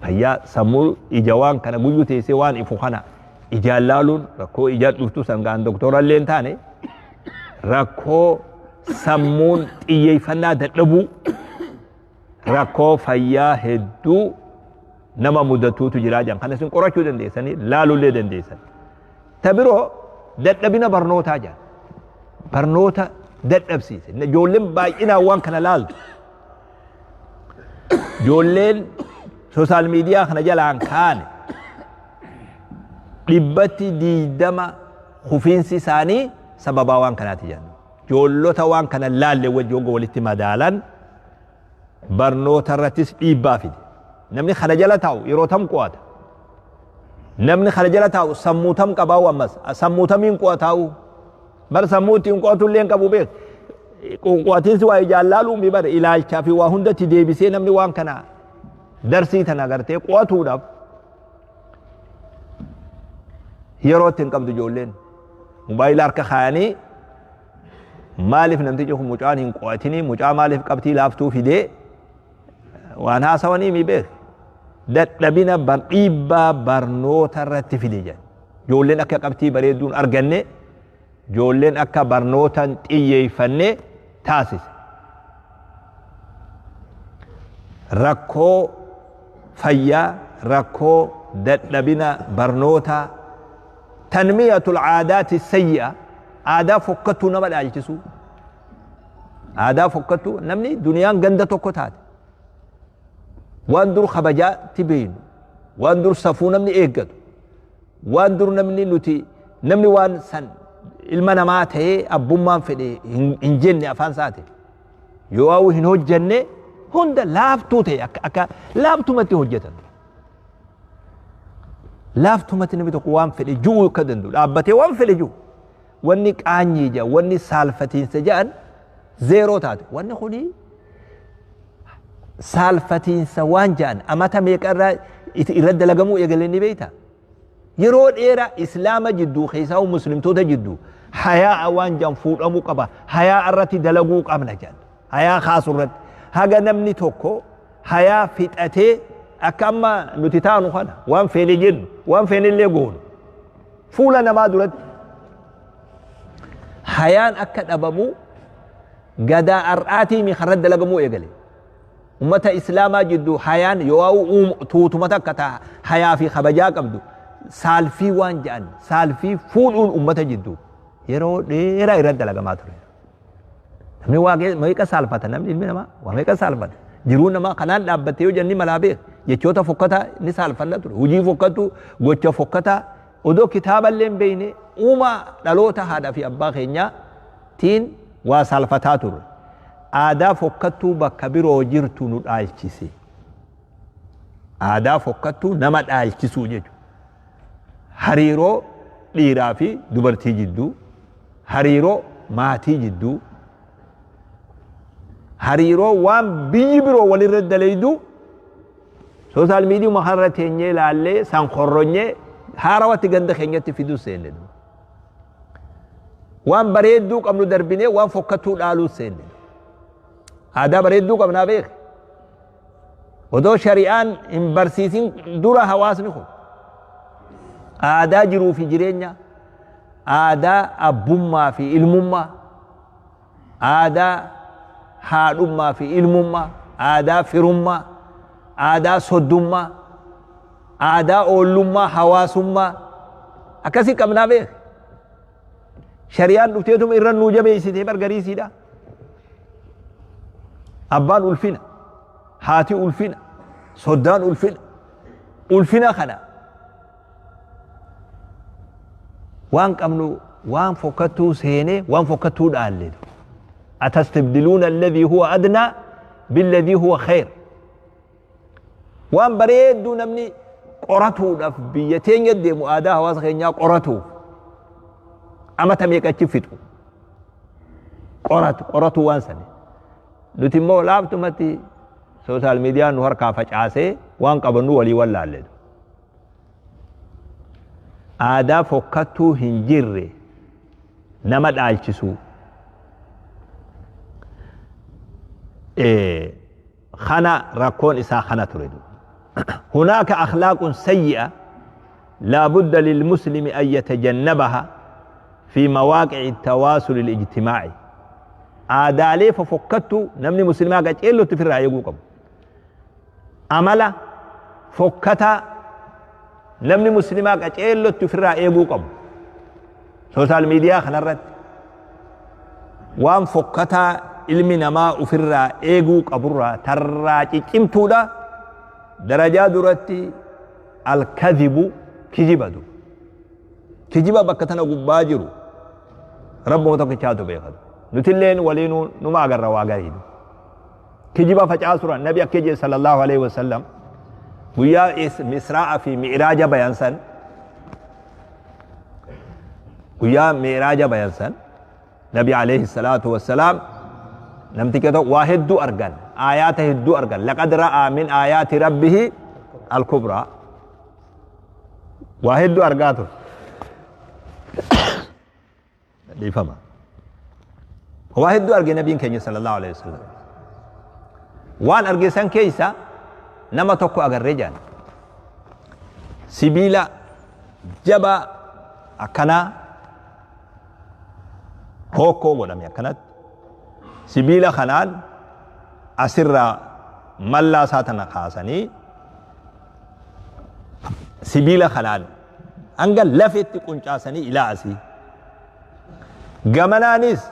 فيا سمو إجوان كان بيجو تيسي وان إفوخنا إجالالون ركو إجال لفتو سنغان دكتورا لين تاني ركو سمون إيي فنا تتلبو ركو فيا هدو نما مدتو تجراجان كان سن قرأشو دن ديساني لالو لي دن ديسان تبرو دتلبنا برنوتا جان برنوتا دتلبسيس جولين باينا وان كان لال جولين سوشال ميديا خنا جلان كان dhibbatti diidama hufiinsi isaanii sababaa waan kanaati jennu joollota waan kana laalle wajji hogga walitti madaalan barnoota irrattis dhiibbaa fide namni kana jala taa'u yeroo tam qo'ata namni kana jala taa'u sammuu tam qabaa'u ammas sammuu tamiin qo'ataa'u bar sammuu ittiin qo'atu illee qabu beek qo'atiinsi waa ijaallaaluu mi bara ilaalchaa fi waa hundatti deebisee namni waan kana darsii tana agartee qo'atuudhaaf yerootti hin qabdu ijoolleen mobaayila harka kaayanii maaliif namtichi kun mucaan hin qo'atini mucaa maaliif qabtii laaftuu fidee waan haasawanii mi beek dadhabina dhiibbaa barnoota irratti fide jedhan ijoolleen akka qabtii bareedduun arganne ijoolleen akka barnootan xiyyeeffanne taasise rakkoo fayyaa rakkoo dadhabina barnootaa تنمية العادات السيئة عادة فكتو نما دالجسو عادة فكتو نمني دنيان غندا توكوتات واندر خبجا تبين واندر صفو نمني ايغد واندر نمني نوتي نمني وان سن المنامات هي ابومان فدي انجن افان ساتي يواو هن هجنه هند لافتو تي اكا لافتو متي هجتن لافتو متي نبي تقوام فدي جو كدندو لابتي وان فدي جو واني قاني جا واني سالفتين سجان زيرو تات واني خدي سالفتين سوان جان اما تميقرا يرد لغمو يقلني بيتا يرود ايرا اسلام جدو خيساو مسلم توتا جدو حياء وان جان فول امو قبا حياء الرتي دلقو قامنا جان حياء خاص الرت هاگا نمني توكو حياء فتأتي أكما نتتانو خانا وان فيني جن وان فيني اللي قول فولا نما دولت حيان أكد أبمو قدا أرآتي من خرد لقمو يقلي أمتا إسلاما جدو حيان يواو توتو متكتا حيا في خبجاك أبدو سالفي وان جان سالفي فول أمتا جدو يرو ديرا يرد لقمات نمني واقع ميكا سالفتا نمني المنما وميكا سالفتا جرون ما قنان لابتيو جنني ملابيخ يچوتا فكتا نسال فلتو وجي فكتو غوچا فكتا ودو كتاب اللين بيني وما دلوتا هذا في ابا خينيا تين وسالفتاتو آدا فكتو بكبيرو جرتو ندالچيسي آدا فكتو نما دالچيسو جيجو حريرو ديرا في دبرتي جدو حريرو ماتي جدو حريرو وان بيبرو ولرد دليدو سوشال ميديا مخرة تنيه لالله سانخرونيه هاروات غنده خنيه تفيدو سينه وان بريدو قبل دربينه وان فكتو دالو سينه هذا بريدو قبل نابيخ ودو شريان ان برسيسين دورا حواس نخو هذا جرو في جرينيا هذا ابوما في علمما هذا حادما في علمما هذا فرما آدا صدوما آدا أولوما حواسوما أكاسي كمنا بيه شريان نفتيتم إرن نوجة بيسيته برغريسي دا أبان ألفنا هاتي ألفنا صدان ألفنا خنا وان كمنو وان فكتو سيني وان فكتو دالي أتستبدلون الذي هو أدنى بالذي هو خير وان بريدو نمني qoratu daf biyyateen yaddeemu aadaa hawaasa keenyaa qoratu ama tameeqachi fixu qoratu waan sani nuti immoo laaftumatti social media nu harkaa facaasee waan qabannu walii wallaallee aadaa fokkattuu hin jirre nama dhaalchisu خنا ركون إسا خنا تريد هناك أخلاق سيئة لا بد للمسلم أن يتجنبها في مواقع التواصل الاجتماعي آدالي ففكتو نمني مسلمات إلو تفرع يقوكم أملا فكتا نمني مسلمات إلو تفرع يقوكم سوشال ميديا خنرت وان فكتا ilmi namaa ofirraa eeguu qaburraa tarraa ciccimtuudha darajaa duratti alkadhibu kijibadu kijiba bakka tana gubbaa jiru rabbuma tokkichaatu beekatu nutilleen waliinuu numa agarra waa gariidha kijiba facaasuran nabi akka jedhe sallallahu alaihi wasallam guyyaa misraa'a fi mi'raaja bayansan guyyaa mi'raaja bayansan nabi alaihi salatu wassalaam نمتكتو واحد دو أرغان آيات هدو أرغان لقد رأى من آيات ربه الكبرى واحد دو أرغاتو دي فما واحد دو أرغان نبي كنية صلى الله عليه وسلم وان أرغسان كيسا نما توكو أغر رجان سبيلا جبا أكنا هوكو ودم يكنت سبيل خنان أسر ملا ساتنا خاصني سبيل خنان أنقل لفت كنشاسني إلى أسي جمنانيس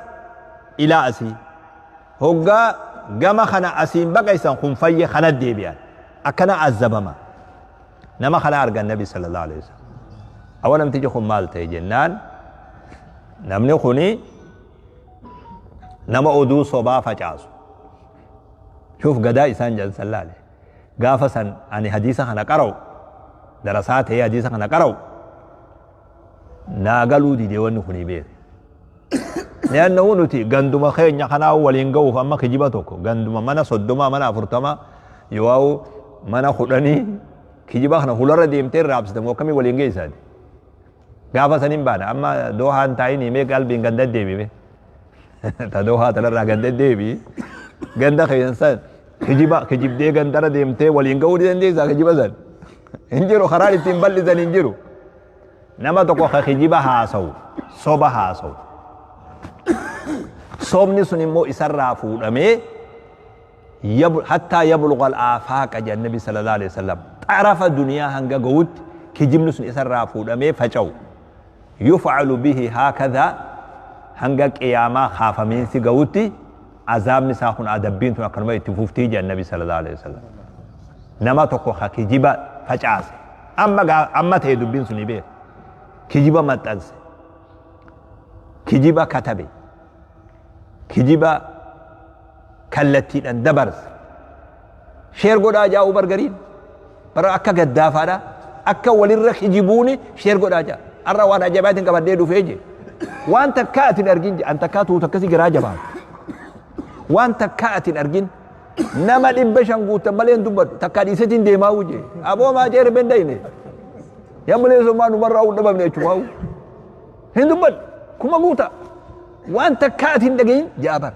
إلى أسي هوجا جما خنا أسين بقى يسان خنفي خنا ديبيان أكنا عزبما نما خنا أرجع النبي صلى الله عليه وسلم أولا تيجي خمال تيجنان نمني خوني نما أدو صبا فجاسو شوف قدا إسان جل سلالي قافسا عن حديثة خنا قرأو درسات هي حديثة خنا قرأو ناقلو دي ديوان نخوني بير لأنه نتي قندما خير نخنا ولينقو فأما كجيبتوكو قندما منا صدما منا فرطما يواو منا خلاني كجيبا خنا خلال ديمتين رابستم وكمي ولينقو إسان قافسا نمبانا أما دوها انتايني مي قلبين قندد ديبي بي تدوها تلرا غند ديبي غند خيانسان كجيب دي غندرا ديمتي ولينغو دي دي زا كجيبا زن انجرو خرالي تيمبل زن انجرو نما تو كجيبا هاسو صوبا هاسو صومني سنمو اسرا فودمي حتى يبلغ الافاق جاء النبي صلى الله عليه وسلم تعرف الدنيا هنگا غوت كجيبني سن اسرا فودمي فچو يفعل به هكذا هنگا قياما خافمين سي غوتي عذاب نساخون ادبين تو كرمه تفوفتي جاء النبي صلى الله عليه وسلم نما توكو كجيبا فچاس اما تيدبين سني بي كجيبا متنس كجيبا كتبي كجيبا كلتي دبرس شير غدا جاو برغرين بر اكا غدافادا اكا ولير خجيبوني شير غدا جا الروان اجاباتن كبديدو فيجي وانت كاتن ارجين انت كاتو تكسي غراجبا وانت كاتن ارجين نما دبشان غوت مالين دبد تكاديستين ديماوجي ابو ما جير بندايني يملي زمان مراو دبم نيچواو هندبد كما غوتا وانت كاتن دغين جابر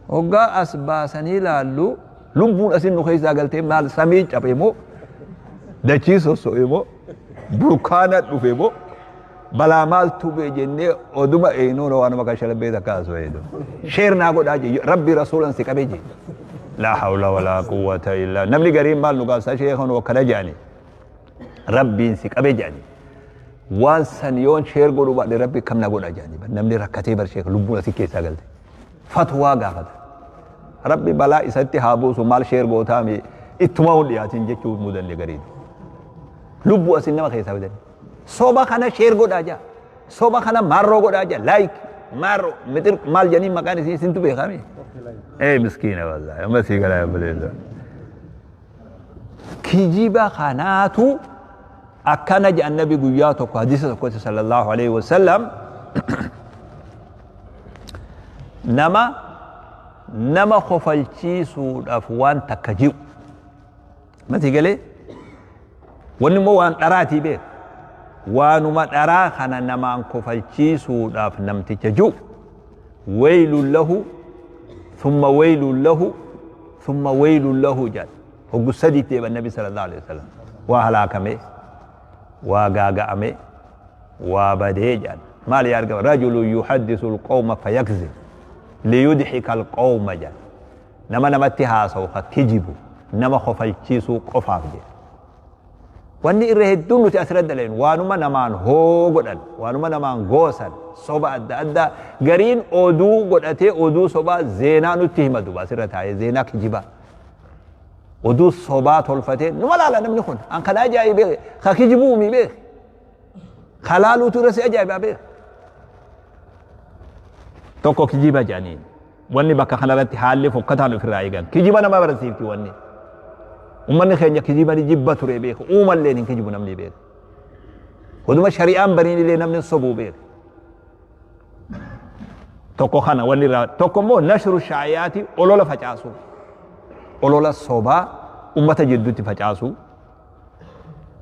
وغا اسباسني لالو لمبون اسين نو خيسا غلتي مال سمي چابيمو دچيسو سويمو بركانا دوفيمو بلا مال توبه جنة ودما إنه وانا ما كشلا بيدا كاسو هيدو شير ناقو داجي ربي رسولا سكبيجي لا حول ولا قوة إلا نملي قريب مال نقاس شيخون وكلا جاني ربي سكبيجاني وان سنيون شير قولوا بعد ربي كم ناقو داجاني نملي ركتي برشيخ لبونا سكي ساقلت فتوى قافت ربي بلا إساتي حابوس ومال شير قوتامي اتماون لياتين جيكو مدن لقريب لبو أسنما خيسا بدن صوبا خانا شير قد آجا صوبا خانا مارو قد آجا لايك مارو مثل مال جاني مكان سي سنتو بيخامي ايه مسكينة والله مسيقى لا يبلي الله كيجيبا خاناتو أكان جاء النبي قياته حديث صلى الله عليه وسلم نما خفلشي سود أفوان تكجيو ما تقولي ونمو وان أراتي به وانما أرا خنا نما خفلشي سود أف نمتي تجو ويل له ثم ويل له ثم ويل له جاد هو قصدي تيب النبي صلى الله عليه وسلم وهلاكمه وغاغامه وبديجان ما ليرجع رجل يحدث القوم فيكذب ليضحك القوم جان نما اتهاسو كجيب نما خفلچيسو قفاف جي واني الرهدون نتي أسرد لين وانما نمان هو قدن وانما نمان غوسن صوبا أدى غرين أودو قدأتي أودو صوبا زينا نتهمدو باسرتها زينا كجيبا أودو صوبا تولفتي نما لا نمني خون أن خلا جاي بيه خكجيبو مي بيه خلالو ترسي أجاي بيه توكو كجيبا جانين واني بكا خلالتي حالي فكتانو في الرأيقان كجيبا نما برسيبتي واني ummanni keenya kijiba ni jibba ture beeku uumallee hin kijibu namni beeku ودوما شريعان بريني لي نمن صبو بير توكو خانا ولي را توكو مو نشر الشعيات أولولا فجاسو أولولا الصوبا أمة جدو تفجاسو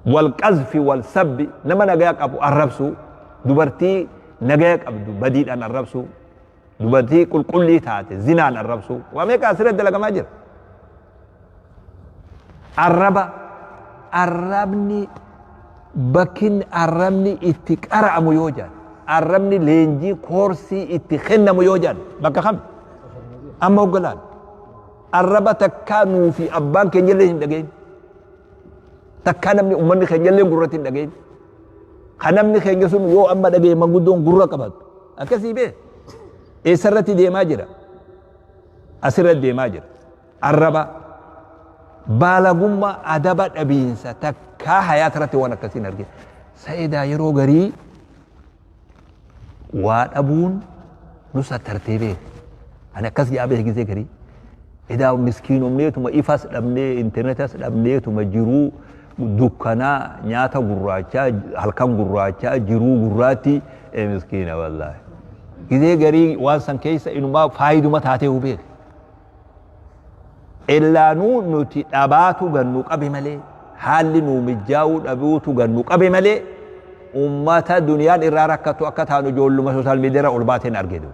والقذف والسب نما نغاك أبو الربسو دوبرتي نغاك أبو بديد أن الربسو دوبرتي كل لي تاتي زنان الربسو واميك أسرد دلق ماجر الربني بكين الربني اتكارا ميوجان الربني لينجي كورسي اتخن ميوجان بكا خم أما وقلان الربا تكانو في أبان كن يلين دقين تكانا من أمني خن يلين قررتين دقين خنمني خن يسون يو أما دقين مقودون قرر قبض أكسي بيه إسرتي دي ماجرة أسرت دي ماجرة الربا بالغوما أدبت أبينسا تكا حياة رتي وانا كسين أرجي سيدا يرو غري واد أبون نسا ترتيبه أنا كسي أبيه جزي غري إذا مسكين أمنيه ثم إفاس أمنيه إنترنت أمنيه ثم جرو دكانا نياتا غراچا هلكم غراچا جرو غراتي مسكين والله جزي غري وانسان كيسا إنو ما فايدو ما تاتيه بيه إلا نوتي أباتو غنو قبي ملي حال نو مجاو أبوتو غنو قبي ملي أمتا دنيا إراركتو أكتانو جولو مسوسال ميديرا أولباتين أرغدو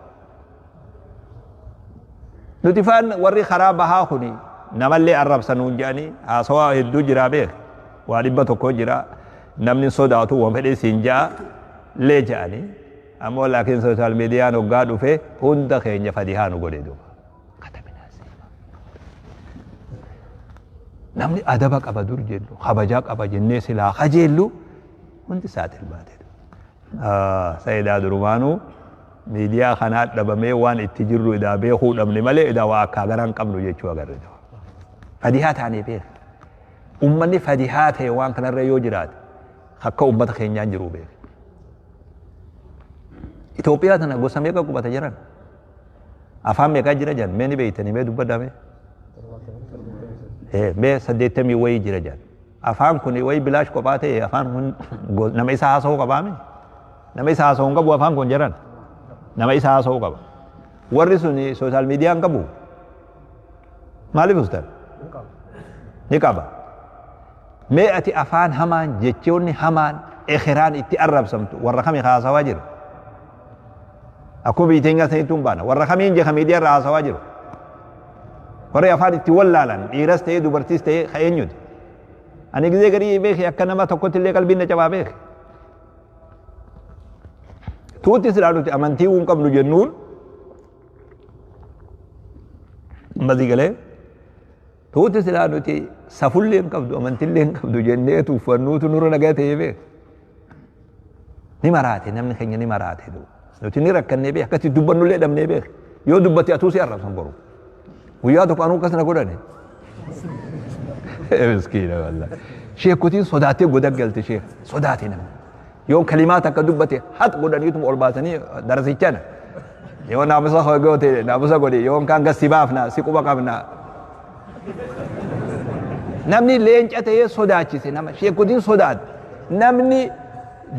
نوتي فان وري خرابها خوني نمالي عرب سنون جاني آسوا هدو جرا بيخ واربتو كو جرا نمني صداتو ومدي سنجا لي جاني أمو لكن سوسال ميديا نو غادو في هندا خينيا فديهانو غدو namni adaba qaba dur jennu khabaja qaba jenne sila khajellu hundi saatil baate sayida durmanu media khana dabame wan itti jirru ida be hudamni male ida wa akka garan qabnu jechu agarre fadihat ani be ummani fadihat he wan kana reyo jirat hakka ummata kenya jiru be Ethiopia tana gosame ka kubata jiran afam me ka jira jan meni be itani me dubadame me saddeettamii wayii jira jedhan afaan kun wayii bilaash kophaa ta'e afaan kun nama isa haasa'uu qabaa mi nama isa haasa'uu hin qabu afaan kun jedhan nama isa haasa'uu qaba warri sun sooshaal miidiyaan qabu maaliif ustan ni qaba mee ati afaan hamaan jechoonni hamaan ekheraan itti arrabsamtu warra kami haasawaa jiru akkuma biiteenyaa sanittuun baana warra kamiin jecha miidiyaa irra haasawaa jiru warri afaan itti wallaalan dhiiras ta'ee dubartiis ta'ee eenyuti ani gizee garii beeke akka nama tokkotti illee qalbiin na cabaa beeke tuutti silaa nuti amantii hin qabnu jennuun mazii galee tuutti silaa nuti safullee hin qabdu amantillee hin qabdu jennee tuuffannuutu nurra nagaa ta'ee beeke ni maraate namni keenya ni maraate nuti ni rakkannee beeke akkatti dubbannullee dhabnee beeke yoo dubbate atuusi arrabsan boru ويا دوك أنو كسر نقولني مسكينة والله شيخ كتير صداتي قدك قلت شيخ صداتي نم يوم كلمات كدبتي حد قدني يتم أولباتني درس يجنا يوم نامسا خواجوتي نامسا قدي يوم كان قصيبافنا سيكوبا كافنا نمني لين جت هي صداتي سينما شيخ كتير صدات namni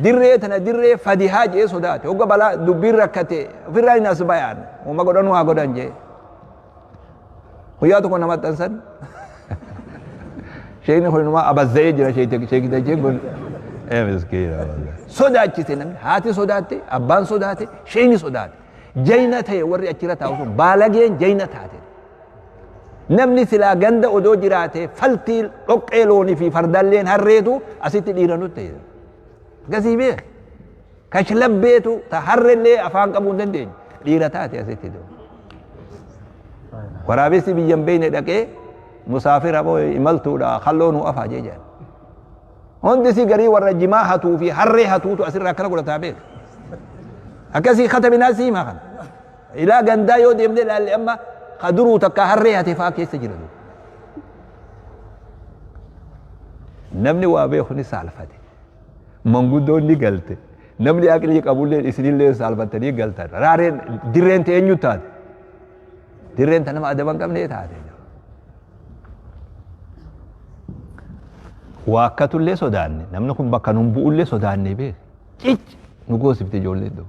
dirree tana dirree fadihaa jee sodaate hogga balaa dubbiin rakkate ofirraa hin as bayaan uma godhan waa godhan jee guyyaa tokko nama xansan sheekni kun numa abazza'ee jira sheekita jeen kun miskiina sodaachise namni haati sodaatte abbaan sodaate sheekni sodaate jayna ta'e warri achirra taa'u sun baalageen jayna taate namni silaa ganda odoo jiraate faltii dhoqqee loonii fi fardalleen harreetu asitti dhiira nutti ta'e gasii beek kashlabbeetu ta harrellee afaan qabuu hin dandeenye dhiira taate asitti doo waraabessi biyyan beeyne dhaqee musaafira moo imaltuudha kalloonuu afaa jee jedhan hundisi garii warra jimaa hatuu fi harree hatuutu asirraa akkana godhataa beek akkasii katabinaa siimaa kana ilaa gandaa yoo deemne ilaalle amma kaduruu takka harree hate faa keessa jira namni waa beeku ni saalfate manguddoonni galte namni aqlii qabullee isinillee saalfattanii galtan raareen dirreen eenyu taate dirreen ta nama adaban qabnee taate waa akkatullee sodaanne namni kun bakka nun bu'ullee sodaanne beek cic nu goosifte ijoollee doo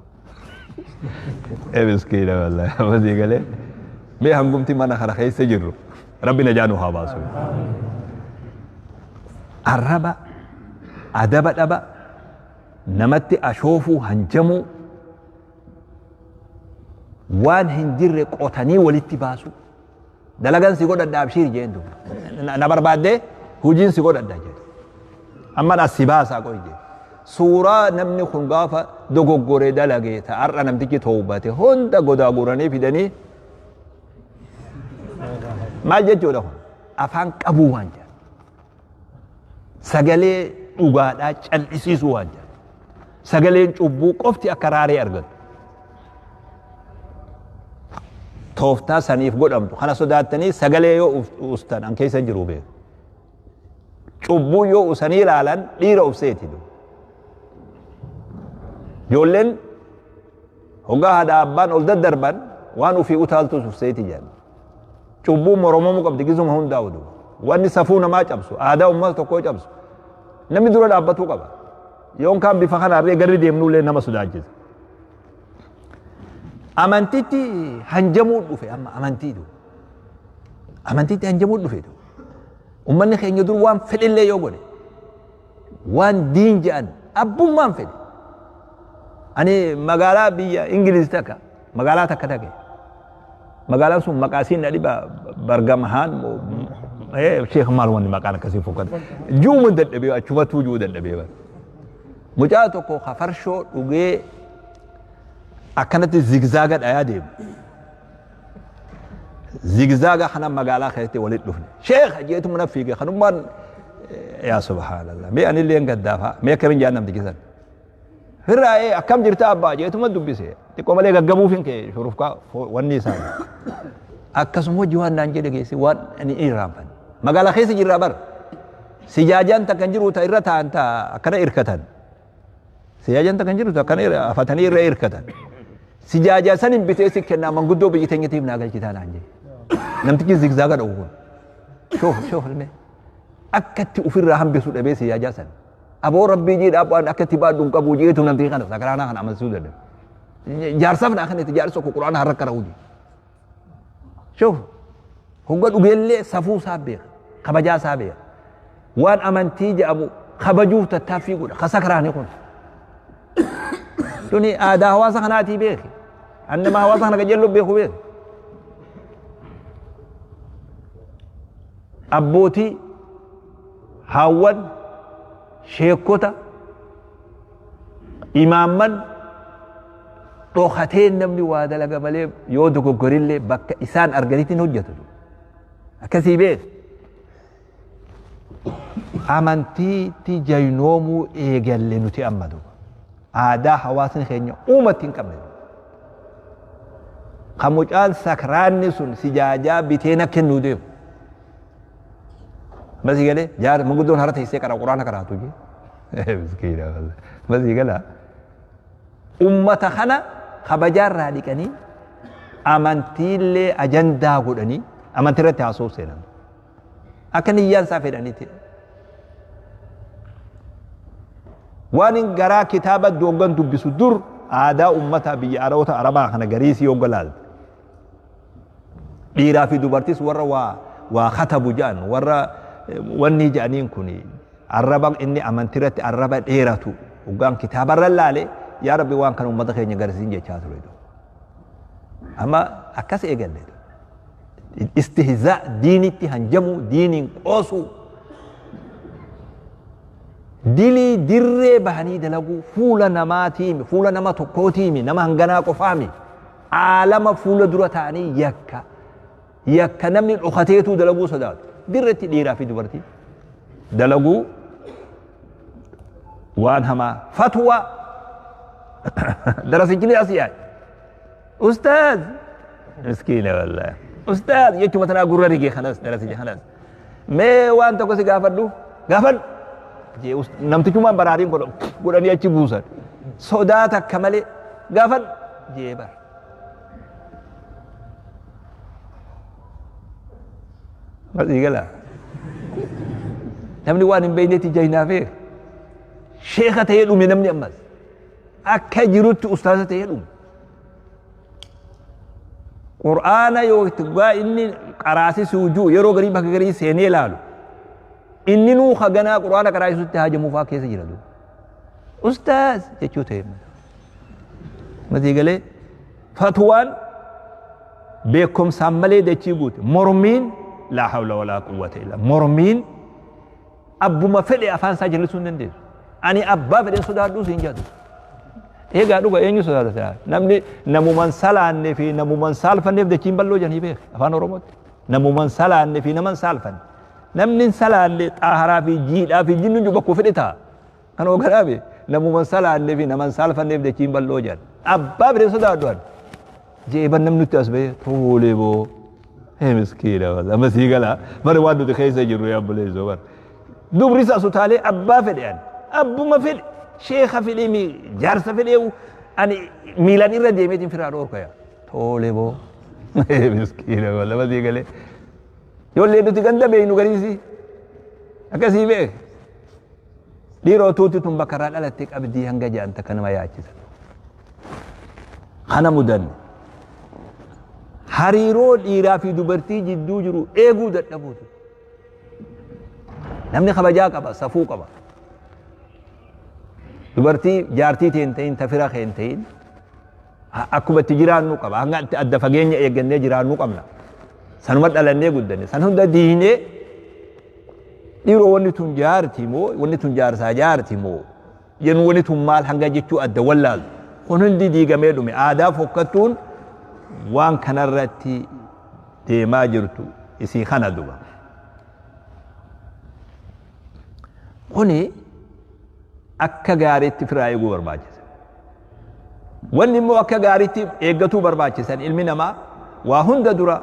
miskiina wallahi amasii galee mee hangumti mana kana keessa jirru rabbi najaa nu haa baasu arraba adaba dhaba namatti ashoofuu hanjamuu waan hin jirre qotanii walitti baasu dalagan si godhadha abshiir jeentu na barbaadde hujiin si godhadha jee amma as si baasaa qoy jee suuraa namni kun gaafa dogoggoree dalagee ta har'a namtichi toobate hunda godaa guranii fidanii maal jechuudha kun afaan qabuu waan jedha sagalee dhugaadhaa cal'isiisuu waan jedha sagaleen cubbuu qofti akka raaree argatu tooftaa saniif godhamtu kana sodaattanii sagalee yoo ustan an keessa jiru beeku cubbuu yoo usanii ilaalan dhiira ufseeti ijoolleen hoggaa haadha abbaan ol daddarban waan ufii utaaltus ufseeti jedhan cubbuu moromamuu qabdi gizuma hundaa udu wanni safuu namaa cabsu aadaa ummata tokkoo cabsu namni dura dhaabbatuu qaba yoon kaan bifa kanaarree garri deemnullee nama sodaachisa amantitti hanjamuu dhufe amma amantitti hanjamuu dhufe ummanni keenya dur waan fedhillee yoo godhe waan diin jedhan abbummaan fedhe ani magaalaa biyya ingiliz takka magaalaa takka dhaqe magaalaan sun maqaasiin na dhiba bargamahaan sheekh maal wanni maqaan akkasii fokkate juumun dadhabee achumattuu juu dadhabee mucaa tokko kafarshoo dhugee akkanatti zigzaaga dhayaa deemu zigzaaga kana magaalaa keessatti walit dhufne sheekh jeetu mana fiige kanummaan yaa subhaanallah mee anillee gaddaafa mee akkamiin jaan namti kisan hirraa'ee akkam jirta abbaa jeetuma dubbise xiqqoo malee gaggabuufin kee shurufkaa wanni isaa akkasuma hojii waan naan jedhe geesse waan ani irraanfan magaalaa keessa jirraa bar sijaajaan takkan jiru ta irra ta'an ta akkana irkatan sijaajaan takkan jiru ta akkana afatanii irra irkatan sijaajaa sanin bitee si kennaa manguddoo biyyi teenyatiif naa galchitaa naan jedhe namtichi zigzaaga dha'u kun shoof ilmee akkatti ofirraa hambisu dhabee sijaajaa san aboo rabbii jiidhaa bu'aan akkatti baadduun qabuu jeetu namtii kana sakaraanaa kana amansiisuu danda'e jaarsaaf naa kanatti jaarsa tokko quraana harra qara'uu jee shoof hogga dhugeellee safuu isaa beeka kabajaa isaa beeka waan amantii jedhamu kabajuuf tattaaffii godha ka sakaraanii kun tuni aadaa hawaasa kanaatii beeki annama hawaasa kana qajeellu beeku beeki abbootii haawwan sheekota imaamman dhokatee namni waa dalaga malee yoo dogoggorillee bakka isaan arganitiin hojjetu akkasii beek amantiitti jaynoomuu eegalle nuti ammadu aadaa hawaasni keenya uumatti hin qabne kan mucaan sakraanni sun sijaajaa bitee na kennuu deemu masii galee jaar manguddoon hara teessee qara quraana karaatu jee miskiina masii galaa ummata kana kabajaarraa dhiqanii amantiillee ajandaa godhanii amantii irratti haasoo seenan akka niyyaan isaa fedhaniiti وان غرا كتابة دوغن دبسو در آداء أمتا بي أروتا أربا خنا غريسي يوغلال ديرا في دوبرتيس ورا وخطب جان ورا وني جانين كوني الربا إني أمنترت الربا ديراتو وغان كتاب الرلالي يا ربي وان كانوا أمتا خيني غرسين جي چاتو لدو أما أكاس إيغل لدو استهزاء ديني تهنجمو ديني قوسو دلي دري بهني دلقو فولا نماتيمي فولا نما تقوتيمي نما هنغنا قفامي عالم فولا درتاني يكا نمني الأختيتو دلقو صدات درتي ديرا في دبرتي دلقو وانهما فتوى درس جلي أسياء أستاذ مسكينة والله أستاذ يجو مثلا قرر ريكي خلاص درس جي خلاص مي وان تقوسي غافل namti cuma bararin ko godani achi buusan sodaata kamale gafan jeebar masigala namni waan hin beeyneti jaynaafe sheekha ta'ee dhume namni ammas akka jirutti ustaaza ta'ee dhume qur'aana yoo itti gaa inni qaraasi suujuu yeroo garii bakka garii seenee ilaalu inni nuu haganaa quraana karaa isutti haajamuu faa keessa jira duuba ustaaz jechuu ta'e matii galee fatwaan beekumsaan malee dachii guute mormiin laa hawla walaa quwwata illa mormiin abbuma fedhe afaan isaa jallisuu hin dandeessu ani abbaa fedhen sodaadhuu siin jedhu eegaa dhuga eenyu sodaata namni namuman salaanne fi namuman saalfanneef dachiin balloo janii beek afaan oromootti namuman salaanne fi naman saalfanne namni salaanne xaaharaa fi jiidhaa fi jinnu ju bakku fedhe ta'a kan ogadhaabe namuman salaanne fi naman saalfanneef dachiin balloo jan abbaa fedhen sodaadhu an jeeban namnutti as ba'e toolee boo miskiina amma sii gala bara waan nuti keessa jirru yaa buleessoo bara dubris asutaalee abbaa fedhe an abbuma fedhe sheekha fedhe jaarsa fedhe ani miilan irra deemeetiin firaa dhoorkaya toolee boo miskiina amma sii galee yollee nuti ganda beeynu gariisi akkasii beek dhiiroo tuuti tun bakkarraa dhalatte qabdii hanga ja'anta kanama yaachisa kana mudanne hariiroo dhiiraa fi dubartii jidduu jiru eeguu dadhabuutu namni kabajaa qaba safuu qaba dubartii jaartii ta'in ta'in tafira keen ta'in akkuma itti jiraannu qaba hanga itti adda fageenya eeggannee jiraannu qabna sanuma dhalannee guddanne san hunda diinee dhiiroo wanni tun jaarti moo wanni tun jaarsaa jaarti moo jennu wanni tun maal hanga jechuu adda wallaalu kun hundi diigamee dhume aadaa fokkattuun waan kanarratti deemaa jirtu isii kana duba kuni akka gaariitti firaa eeguu barbaachisa wanni immoo akka gaariitti eeggatuu barbaachisan ilmi namaa waa hunda dura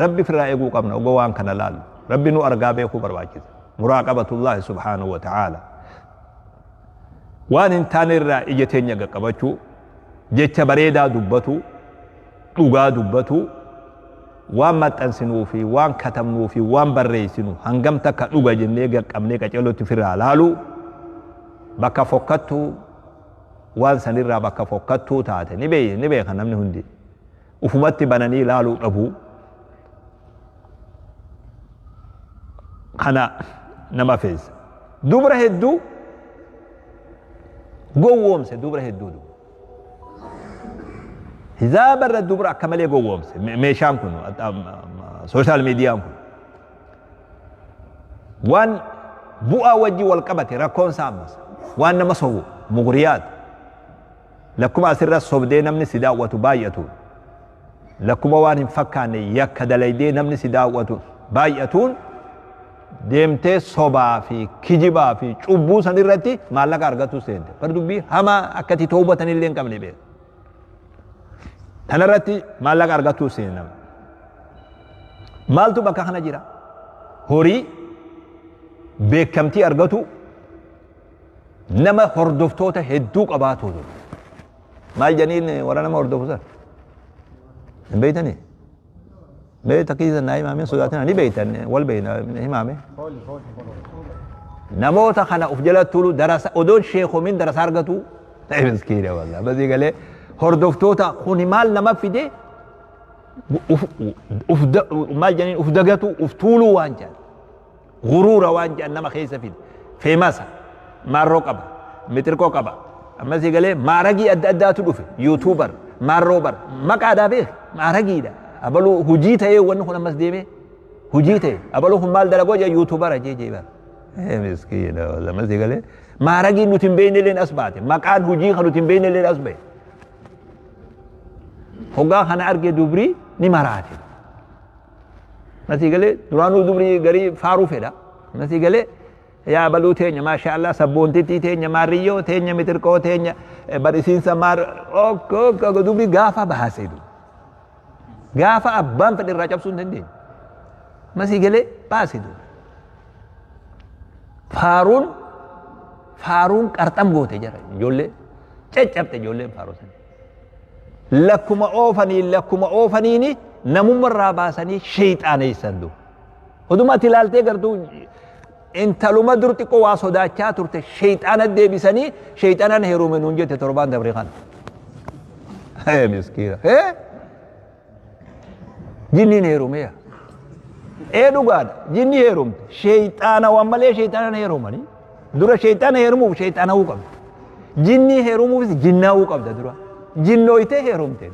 rabbi firaa eeguu qabna ogo waan kana laalu rabbi nu argaa beekuu barbaachisa muraaqabatullaahi subhaanahu wa ta'aala waan hin taane irraa ija teenya qaqqabachuu jecha bareedaa dubbatu dhugaa dubbatu waan maxxansinuu fi waan katabnuu fi waan barreessinu hangam takka dhuga jennee qaqqabnee qaceelootti firaa laalu bakka fokkattuu waan sanirraa bakka fokkattuu taate ni beeka namni hundi ufumatti bananii laaluu dhabuu kana nama feessa dubra hedduu gowwoomse dubra hedduu hizaaba irra dubra akka malee gowwoomse meeshaan kun sooshaal miidiyaan kun waan bu'aa wajji wal qabate rakkoon isaa ammas waan nama sobu mugriyaat lakkuma asirra sobdee namni si daawwatu baay'atu lakkuma waan hin fakkaanne yakka dalaydee namni si daawwatu baay'atuun deemtee sobaa fi kijibaa fi cubbuu san irratti maallaqa argatu seente bar dubbii hamaa akkati toobatan illee hin qabne beeku tanarratti maallaqa argatu seenama maaltu bakka kana jira horii beekamtii argatu nama hordoftoota hedduu qabaatu maal janiin warra nama hordofu san hin beeytanii mee takkiisa naa himaamee sodaatina ni beeytan wal beeyna himaame نموت خنا أفجلت طول درس أدون شيخ من درس أرجتو مسكينة والله بس يقول هردفتوتا خوني مال نما في ده مال جنين أفدقتو أفتولو وانجان غرور وانجان نما خيسة في مسا مارو قبا متركو قبا أما يقول مارجي أداتو دوفي يوتيوبر ماروبر مقعدا بيه مارجي ده أبلو هجيته ونه خنا مسديمه هجيته أبلو هم مال دلقو جا يوتيوبر جي بار مسكينة والله ما يقول مارجي نتنبين لين أسبات مقعد هجي خلو تنبين لين أسبات هوغا خنا أرجع دوبري نماراتي نسي قال درانو دوبري غري فارو فدا نسي قال يا بلو تينيا ما شاء الله سبونتي تينيا ماريو تينيا متركو تينيا بارسين سمار اوكو دوبري غافا بحاسيدو غافا أبان فدي راجب سنتين نسي قال باسيدو فارون كارتم غوتي جرا جولي چچبت جولي فارو سن لكما أوفنيني نموم الراباساني شيطان يسندو ودوما تلالتي قردو انت لما درتي قوا صداچا ترت شيطان الدبسني شيطان هيرو من نجت تربان دبريخان هي مسكينه هي جنين هيرو ميا ايه دوغاد جني هيرو شيطان وامله شيطان هيرو ماني دورا شيطان هيرو شيطان هو قبل جني هيرو بس جناو قبل دورا جنويته هيرومته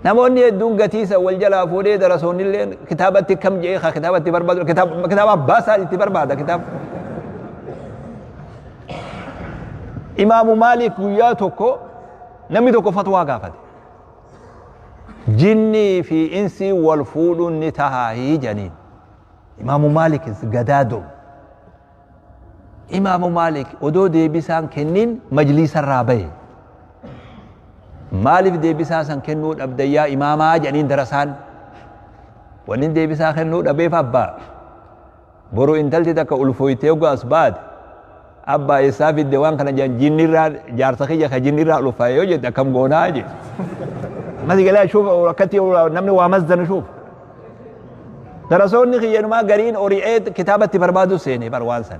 نموني دون قتيسة والجلا فودي درسوني اللي كتابة كم جيخة كتابة برباد كتاب باسا برباد كتاب إمام مالك وياتوكو نمي توكو فتوى قافت جني في إنسي والفول نتهاهي جنين إمام مالك قدادو إمام مالك ودو دي بسان كنين مجلس الرابع مالف دي بساسن كنو أبديا إماما جانين درسان ونين دي بسا كنو أبي فابا برو انتلتي تكا ألفويتيو أسباد أبا إسافي الدوان كان جنين را جارسخي جاكا جنين را ألفايو جدا كم قونا جي ما تقول شوف وركتي نمني وامزدن شوف درسوني خيانو ما قرين أوريئت كتابة بربادو سيني بروانسان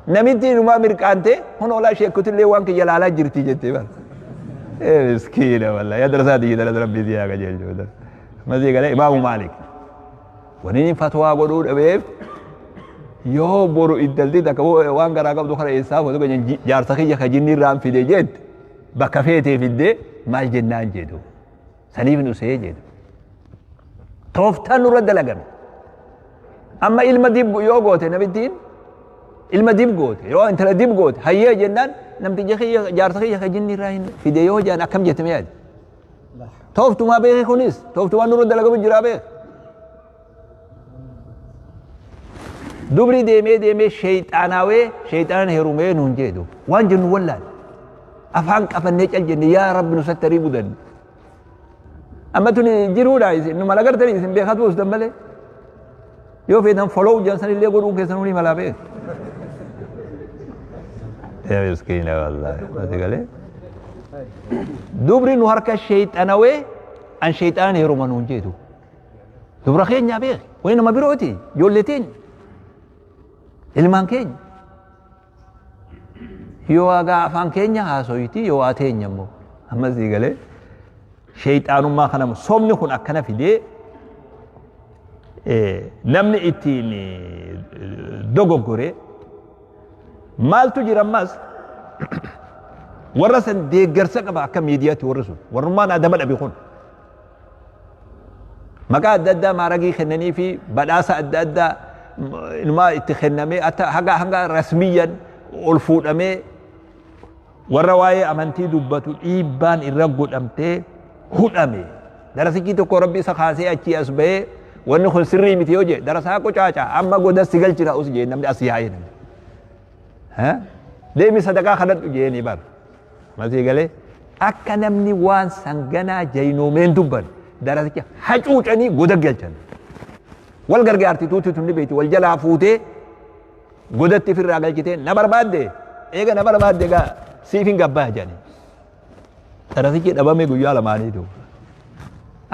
نميتي نما مركانتي هون ولا شيء كتل لي وانك جلالا جرتي جتي بار مسكينة والله يا درسات دي درس ربي دي اگا جيل جو ما دي قال امام مالك ونين فتوى قدود ابيب يو برو ادلتي تكو وان غرا قبض خره حساب ودو جار سخي يا جني رام في دي جد بكفيتي في دي مال جنان جدو سنيف نو سي جدو توفتن رد لغم اما علم دي يو غوت نبي دين ilma dib goote yoo intala dib goote hayyee jennaan namticha kiyya jaarsa kiyya ka jinni irraa hin fide yoo jaan akkam jette miyaati tooftumaa beeke kunis tooftumaa nurra dalagamu jiraa beeke dubri deemee shayxaanaawee shayxaana herumee nuun jeedu waan jennu wallaan afaan qabannee cal jenne yaa rabbi nu sattarii budan amma tuni jiruudha isin nu mala gartanii isin beekatu ustan malee yoo feetan follow jansan illee godhuun keessan huni malaa beeke يا مسكينة والله ما تقول دبري نهارك الشيطانوي أن شيطان يرومانون جيدو دبر خين يا بيخ وين ما بيروتي جولتين ilmaan keenya yoo aga afaan keenya haasoyti yoo ateenya immoo ammas digalee shayxaanummaa kana somni kun akkana fidee namni ittiin dogoggore maaltu jira ammas warra san deeggarsa qaba akka miidiyaatti warra sun warrummaan adama dhabe kun maqaa adda addaa maaragii kennanii fi badhaasa adda addaa ilmaa itti kennamee hanga rasmiyyan ol fuudhamee warra waa'ee amantii dubbatu dhiibbaan irra godhamtee hudhame darasichi tokko rabbi isa kaasee achii as bahee wanni kun sirrii miti yoo jedhe darasaa qocaaca amma goda si galchina us jee namni asii haa'e namni deemi sadaqaa kadhadhu jeeni bar masii galee akka namni waan sanganaa jaynoomeen dubban darasicha hacuucanii goda galchan wal gargaarti tuuti tunni beeti wal jalaa fuutee godatti firraa galchitee na barbaadde eega na barbaadde gaa siifin gabbaa jedhani darasichi dhabame guyyaa lamaaniitu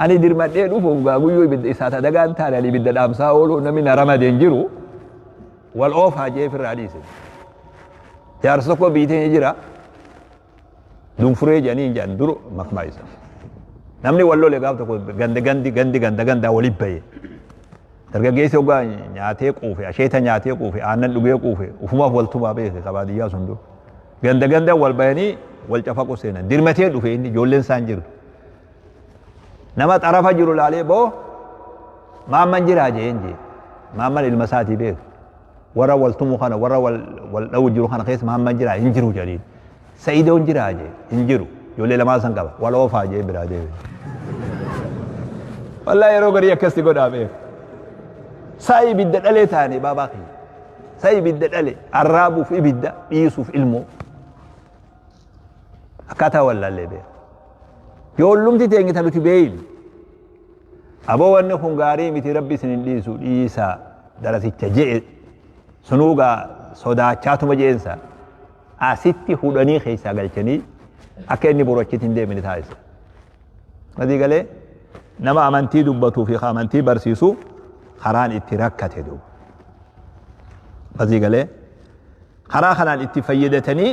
ani dirmadhee dhufu gaa guyyoo ibidda isaa dagaan taane ani ibidda dhaamsaa ooluu namni na ramadeen jiru والأوف هاجي في الرئيس جارسكو بيتين يجرا دون فريج يعني جان درو مكمايسا namni walloole gaaf tokko ganda walii baye dargaggeessi ogaa nyaatee quufe asheeta nyaatee quufe aannan dhugee quufe ufumaaf waltumaa beeke qabaadiyyaa sun dur ganda wal bayanii wal cafaqu seenan dirmatee dhufe inni ijoolleen isaan jiru nama xarafa jiru laalee boo maamman jiraa jeen jee maamman ilma isaatii beeku warra waltumu kana warra wal dhawu jiru kana keessa maamman jiraa hin jiru jedhiin sa'iidoon jiraa jee hin jiru ijoollee lamaa san qaba wal oofaa jee biraa deebiin والله يروق ريك كستي قد أبيه ساي بدأ عليه ثاني باباقي ساي بدأ عليه الرابو في بدأ يسوع في علمه أكاتا ولا اللي بيه يقول لهم تيجي تلو تبين أبو أنه خنقاري متي ربي سنين ليسو إيسا درسي تجيء سنوغا صدا شاتو مجينسا أستي خداني خيسا قلتني أكيني بروتشتين دي من تايسا هذه قال nama amantii dubbatuu fi amantii barsiisu karaan itti rakkate duuba bazii galee karaa kanaan itti fayyadatanii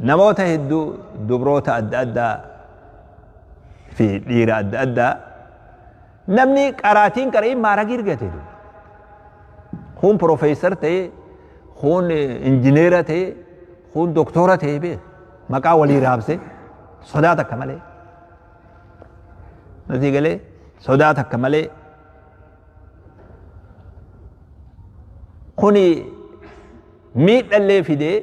namoota hedduu dubroota adda addaa fi dhiira adda addaa namni qaraatiin qara'ii maaragii argate duuba kun profeesar ta'e kun injineera ta'e kun doktora ta'e beeka maqaa walii raabse sodaa takka malee نتيجة سوداتك كمالي خوني ميت اللي في دي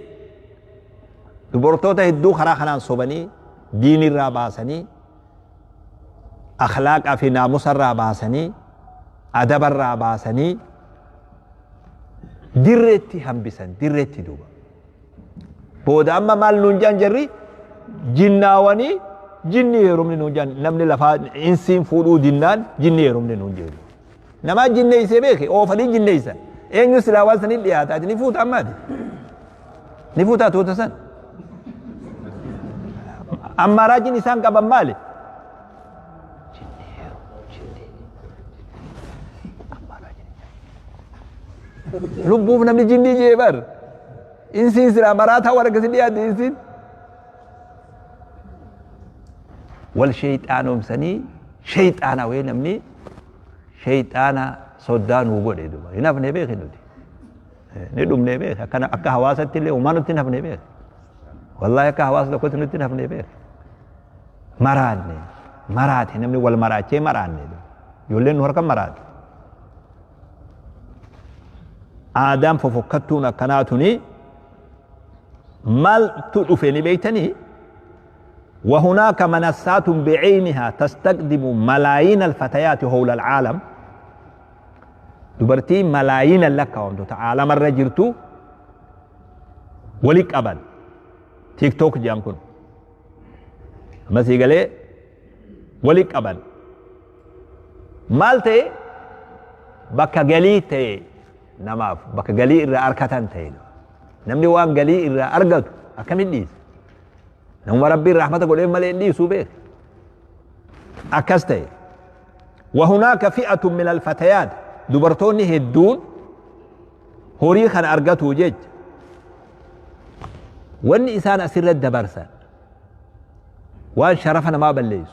دبورتوتا هدو خرا خنان صوباني دين الراباساني أخلاق في ناموس الراباساني أدب الراباساني ديرتي هم بسن ديرتي دوبا بود أما مال نونجان جري جناواني jinni heerumni nuun jaan namni lafaa insiin fuudhuu dinnaan jinni heerumni nuun jeeru namaa jinneeyse beeke oofanii jinneeysan eenyu silaa waan saniin dhiyaataati ni fuuta ammaati ni fuutaa tuuta san ammaaraajin isaan qaban maali lubbuuf namni jinnii jee bar insiin silaa maraataa waan akkasi dhiyaate insiin والشيطان أمسني شيطانا وين أمني شيطانا صدان وقول يدوما هنا في نبيه خدودي ندوم نبيه كان أكا حواسة تلي وما نتنا في نبيه والله أكا حواسة لكوت نتنا في نبيه مراد هنا من والمراد شيء مراد يقولين نهار كم مراد آدم ففكتونا كناتوني مال تدفني بيتني وهناك منصات بعينها تستخدم ملايين الفتيات حول العالم دبرتي ملايين لك وانتو تعالى مرة جرتو ولك أبد تيك توك جانكون مسي قالي ولك أبد مالتي بكا قلي تي نماف بكا قلي إرى أركتان تي نمني وان قلي إرى أرقت أكمل ديس نوم ربي الرحمة قول إما لإني سوبيك أكستي وهناك فئة من الفتيات دبرتوني هدون هوريخا أرقته جيج وان إسان أسر الدبرسا وان شرفنا ما بليس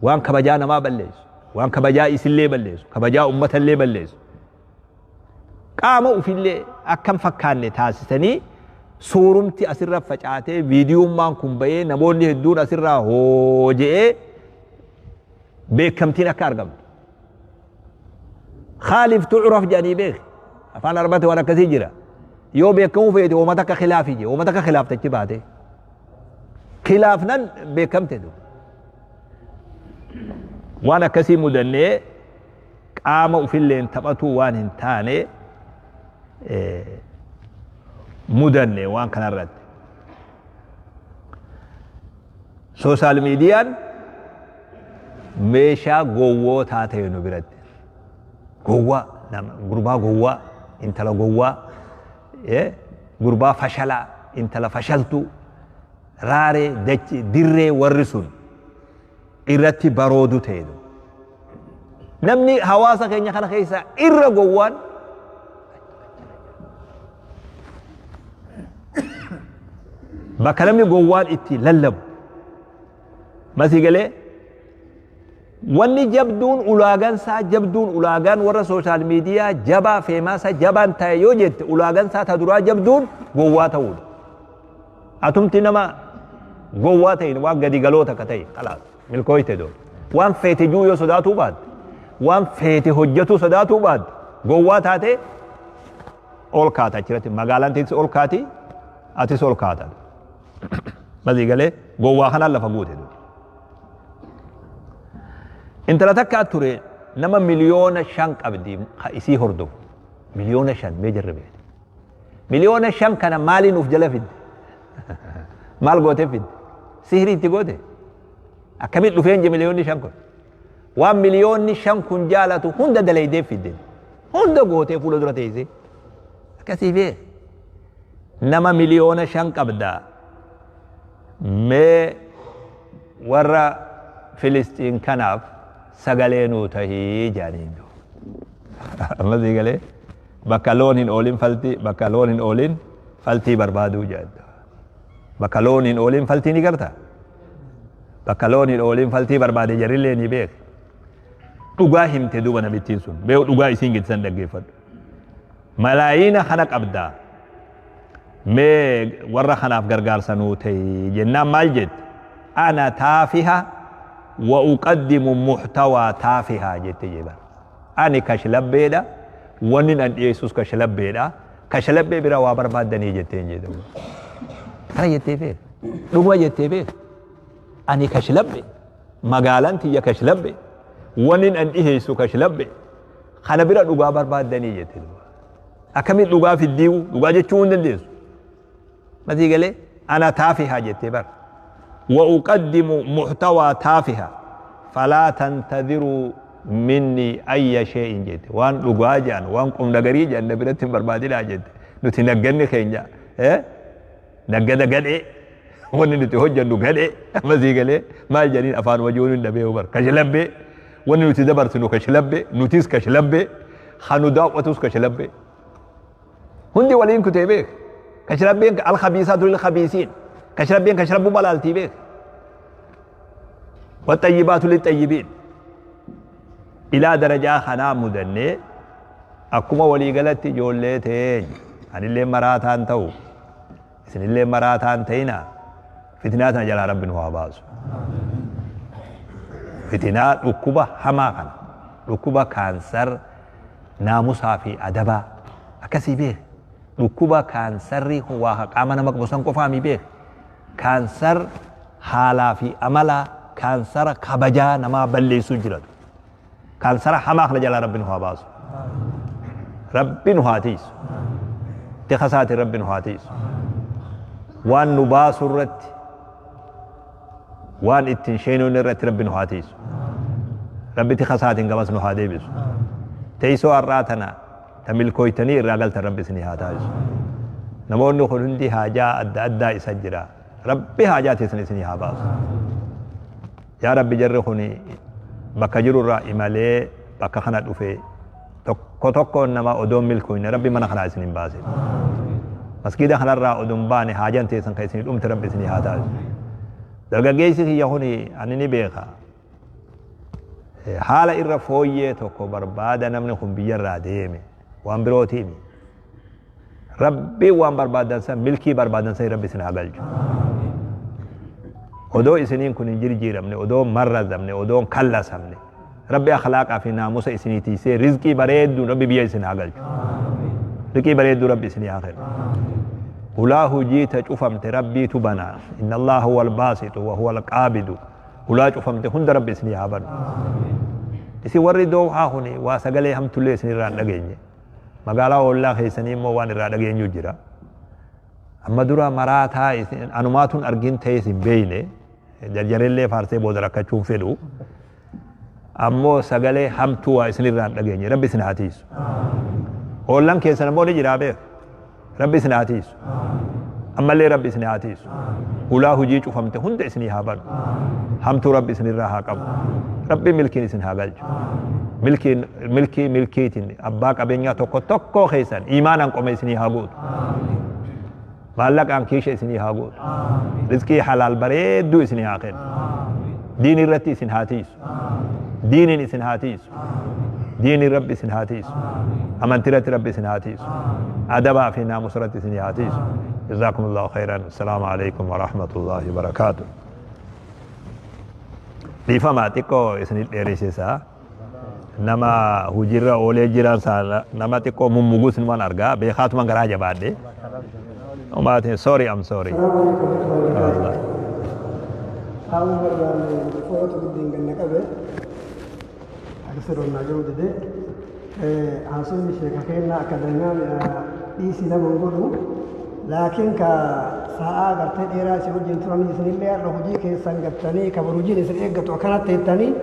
وان كبجانا ما بليس وان كبجا إسل لي بليس كبجا أمة اللي بليس قاموا في اللي أكم فكان لي تاسسني suurumti asirra facaatee viidiyummaan kun bahee namoonni hedduun asirraa hooje'ee beekamtiin akka argamtu khaalif tu'raf jedhanii beek afaan arabatti waan akkasii jira yoo beekamuu feete uummata akka khilaafii jee uummata akka khilaaftachi baate khilaafnan beekamte du waan akkasii mudannee qaama ufilleen taphatuu waan hin taane مدن وان كان الرد سوشال ميديا ميشا قوة تاتي نبرد قوة غربا قوة انت لا قوة غربا فشلا انت لا فشلتو راري دچ دري ورسون irratti baroodu ta'e نمني حواسا كينيا خنا خيسا إرى قوان بكلمني قوان إتي للب بس يقول واني جبدون أولاغان سا جبدون أولاغان ورا سوشال ميديا جبا فيماسا جبان تايو جت أولاغان سا تدرا جبدون قوات أول أتمتي نما قواتين وان قدي قلوتا كتاي خلاص ملكويت دول وان فيتي جويو صداتو بعد وان فيتي حجتو صداتو بعد قوات هاتي أول كاتا چرتي مغالان تيس أول كاتي أتيس أول كاتا بس يقول قوات خنا لفقوت دول انت لا تكاد تري نما مليون شنك أبدي خايسي هردو مليون شن بيجربه مليون شن كان مالي نفجله فيد مال قوته فيد سهري تقوته أكمل لفين جي مليون شن كن وان مليون شن كن جالتو هند دلي دي فيد هند قوته فولو درته إيزي كسيفه نما مليون شن أبدا مي ورا فلسطين كناف سغالينو تهي جانينو الله دي قال بكالونين اولين فلتي بكالونين اولين فلتي بربادو جاد بكالونين اولين فلتي ني کرتا بكالونين اولين فلتي بربادي جريلي ني بيك دوغا همته دوبا نبيتين سن بيو دوغا اسين گيت سن دغيفد ملايين خنق ابدا مي ورا خناف غرغار سنو تي جنا مالجد انا تافها وأقدم محتوى تافها جت جبا أنا كشلب بيدا ونن أن يسوع كشلب بيدا كشلب بيدا وابر بعد دني جت جدا هاي جت فيه لو جت فيه أنا كشلب مقالن تيجي كشلب ونن أن يسوع كشلب خنا بيدا لو وابر بعد دني جت أكمل لو في الديو لو جت شون دنديس ما تيجي ليه أنا تافها جت بار وأقدم محتوى تافها فلا تنتظروا مني أي شيء جد وان لغاجان وان قم دغريجان نبرتين بربادي لا جد نتي نغني خينجا نغد غدي ون نتي هوجن غدي ما زيغلي ما جنين افان وجون دبي وبر كشلبي ون نتي دبرت نو كشلبي نوتيس كشلبي خانو داوتوس كشلبي هندي ولين كتيبك كشلبي الخبيثات للخبيثين كشربين كشربوا بلالتي بيك والطيبات للطيبين إلى درجة خنا مدني أكما ولي قالت جولتين أن اللي مراتان تو سن اللي مراتان تينا فتناتنا جل ربنا واباس فتنات ركوبة حماقا ركوبة كانسر ناموسا في أدبا أكسي بيك ركوبة كانسر هو قامنا مقبوسان كفامي بيك كانسر حالا في أملا كانسر خبجا نما بلي سجرد كانسر حماق لجل ربنا واباس ربنا هاتيس تخسات ربنا هاتيس وان نباس الرت وان اتنشينو نرت ربنا هاتيس ربي تخسات انقبس نهادي بس تيسو أراتنا تملكويتني الرجل ربي سني هاتيس نمون نخل هندي حاجة أدى إسجرا ربي حاجات سني هاباس يا ربي جرخوني بكجر الرأي مالي بكخنا دفي توكو نما أدوم ملكوين ربي من خنا سنين باسي مسجد خنا الرأي أدوم باني حاجان تيسن كيسني تربي سني هاتاز درجة جيسي يهوني أنني بيخا حالة إرفوية توكو بربادا نمنكم بيجر ديمي وامبروتيمي ربي وان بربادن سا ملكي بربادن سا ربي سنها قلج ودو إسنين كن جير أمني ودو مرز أمني ودو كلاس أمني ربي أخلاق في ناموس إسني تيسي رزقي بريد ربي بيا سنها قلج رزقي بريد ربي سنها آخر الله جيت شوفمت ربي تبنا إن الله هو الباسط وهو القابض الله شوفمت هند ربي سنها بن إسي ورد ها هوني واسقلي هم تلي سني ران لجيني مقالا والله خيسني مو وان را دغين جوجرا اما درا مراتا انماتون ارجين تيس بينه جرجرله فارسي بودرا كچون فدو امو سغله همتوا اسني را دغين ربي سناتيس اولن كيسن مو جرابه ربي سناتيس اما لي ربي سناتيس الله جي چفمته هند اسني هابن همتو ربي سني را حقم ربي ملكي سن هاغل milkiitiin abbaa qabeenyaa tokko keessan iimaanaan qoma isinii haa gootu maallaqaan kiisha isinii haa gootu rizqii halaal bareedduu isinii haa kennu diin irratti isin haa tiisu diiniin isin haa tiisu diinii rabbi isin haa tiisu amantirratti rabbi isin haa tiisu adabaa fi naamusarratti isin haa tiisu جزاكم الله خيرا السلام عليكم ورحمة الله وبركاته ريفما تكو اسني ديريسا نما هجرة أولي جيران سالا نما تكو ممغوس نمان أرغا بيخات من غراجة بعد وما تين sorry I'm sorry الله أول مرة فوتو بدين قلنا قبل أكثر النجوم دي عاصم الشيخ كينا أكاديميا إيسي لما نقولوا لكن كساعة قرت إيراسي وجين تراني سن اللي رهجي كيسان قرتني كبروجين سن إيجت وكانت تهتني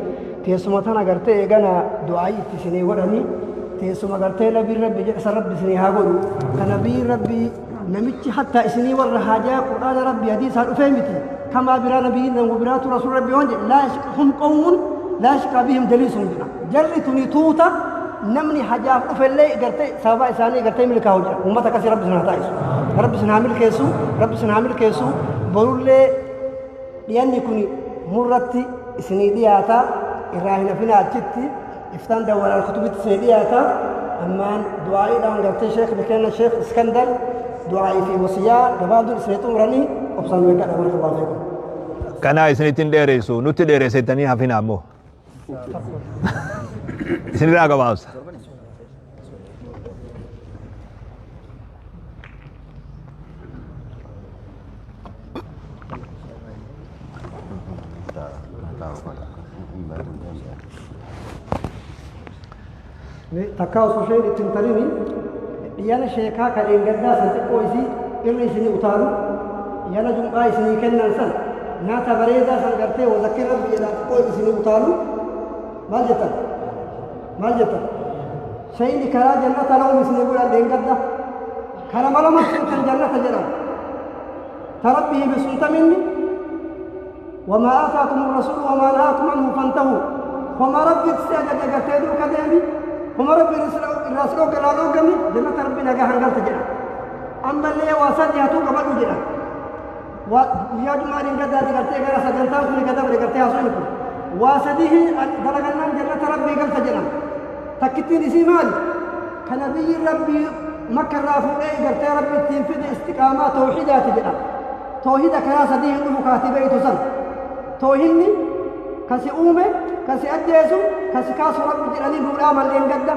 تيسمتنا قرت إيجانا دعائي تسني وراني تيسم قرت لبي ربي جلس ربي سني هاقول كنبي ربي نمتش حتى سني ورهاجا قرآن ربي حديث الأفهمتي كما برا نبي وبرات رسول ربي وانج لا هم قوم لا شك بهم دليل سنجنا جرتني توتا نمني حجاف أفلي قرت سبا إساني قرت ملك هوجا ومتى كسر ربي سنة تايس ربي سنعمل كيسو ربي سنعمل كيسو بقول لي لأني كوني مرتي سنيدياتا إراهنا فينا أجتي إفتان دور الخطوبة سنيدياتا أمان دعائي لهم قرت الشيخ بكينا الشيخ اسكندر دعائي في وصية قبل سنتهم رني أبصر ويكا بارك الله فيكم كان سنتين ديريسو نوتي ديريسي تاني هفين عمو سنين راقة باوسا تكاو سوشيل تنتريني يانا شيكا كالين قدا سنتقو إسي إرني سني أطارو يانا جمعا إسني كنن سن ناتا بريدا سنقرتي وذكر ربي إلا تقو إسني أطارو مال جتا شيني كرا جنة لهم إسني قولا دين قدا كرا ملما سنتن جنة جرام تربيه بسنت مني وما آتاكم الرسول وما نهاكم عنه فانتهوا وما ربي تسيجد قرتيدو كدامي وما ربي الرسول قالوا قمي جنة ربي لقى هنقل تجرى أما اللي واسد يهتو قبل جرى ويا جماعة قد قرتي قرى سجنتان كل قدام قرتي أصولكم واسده دلقنا جنة ربي قال تجرى تكتين اسي مالي كنبي ربي مكة رافو اي قرتي ربي تنفذ استقامات توحيدات جرى توحيد كراسة دي إنه مكاتبه تسن توحيدني كسي أومي كسي أجيسو كسي كاسو رب جراني نور آمال لين قد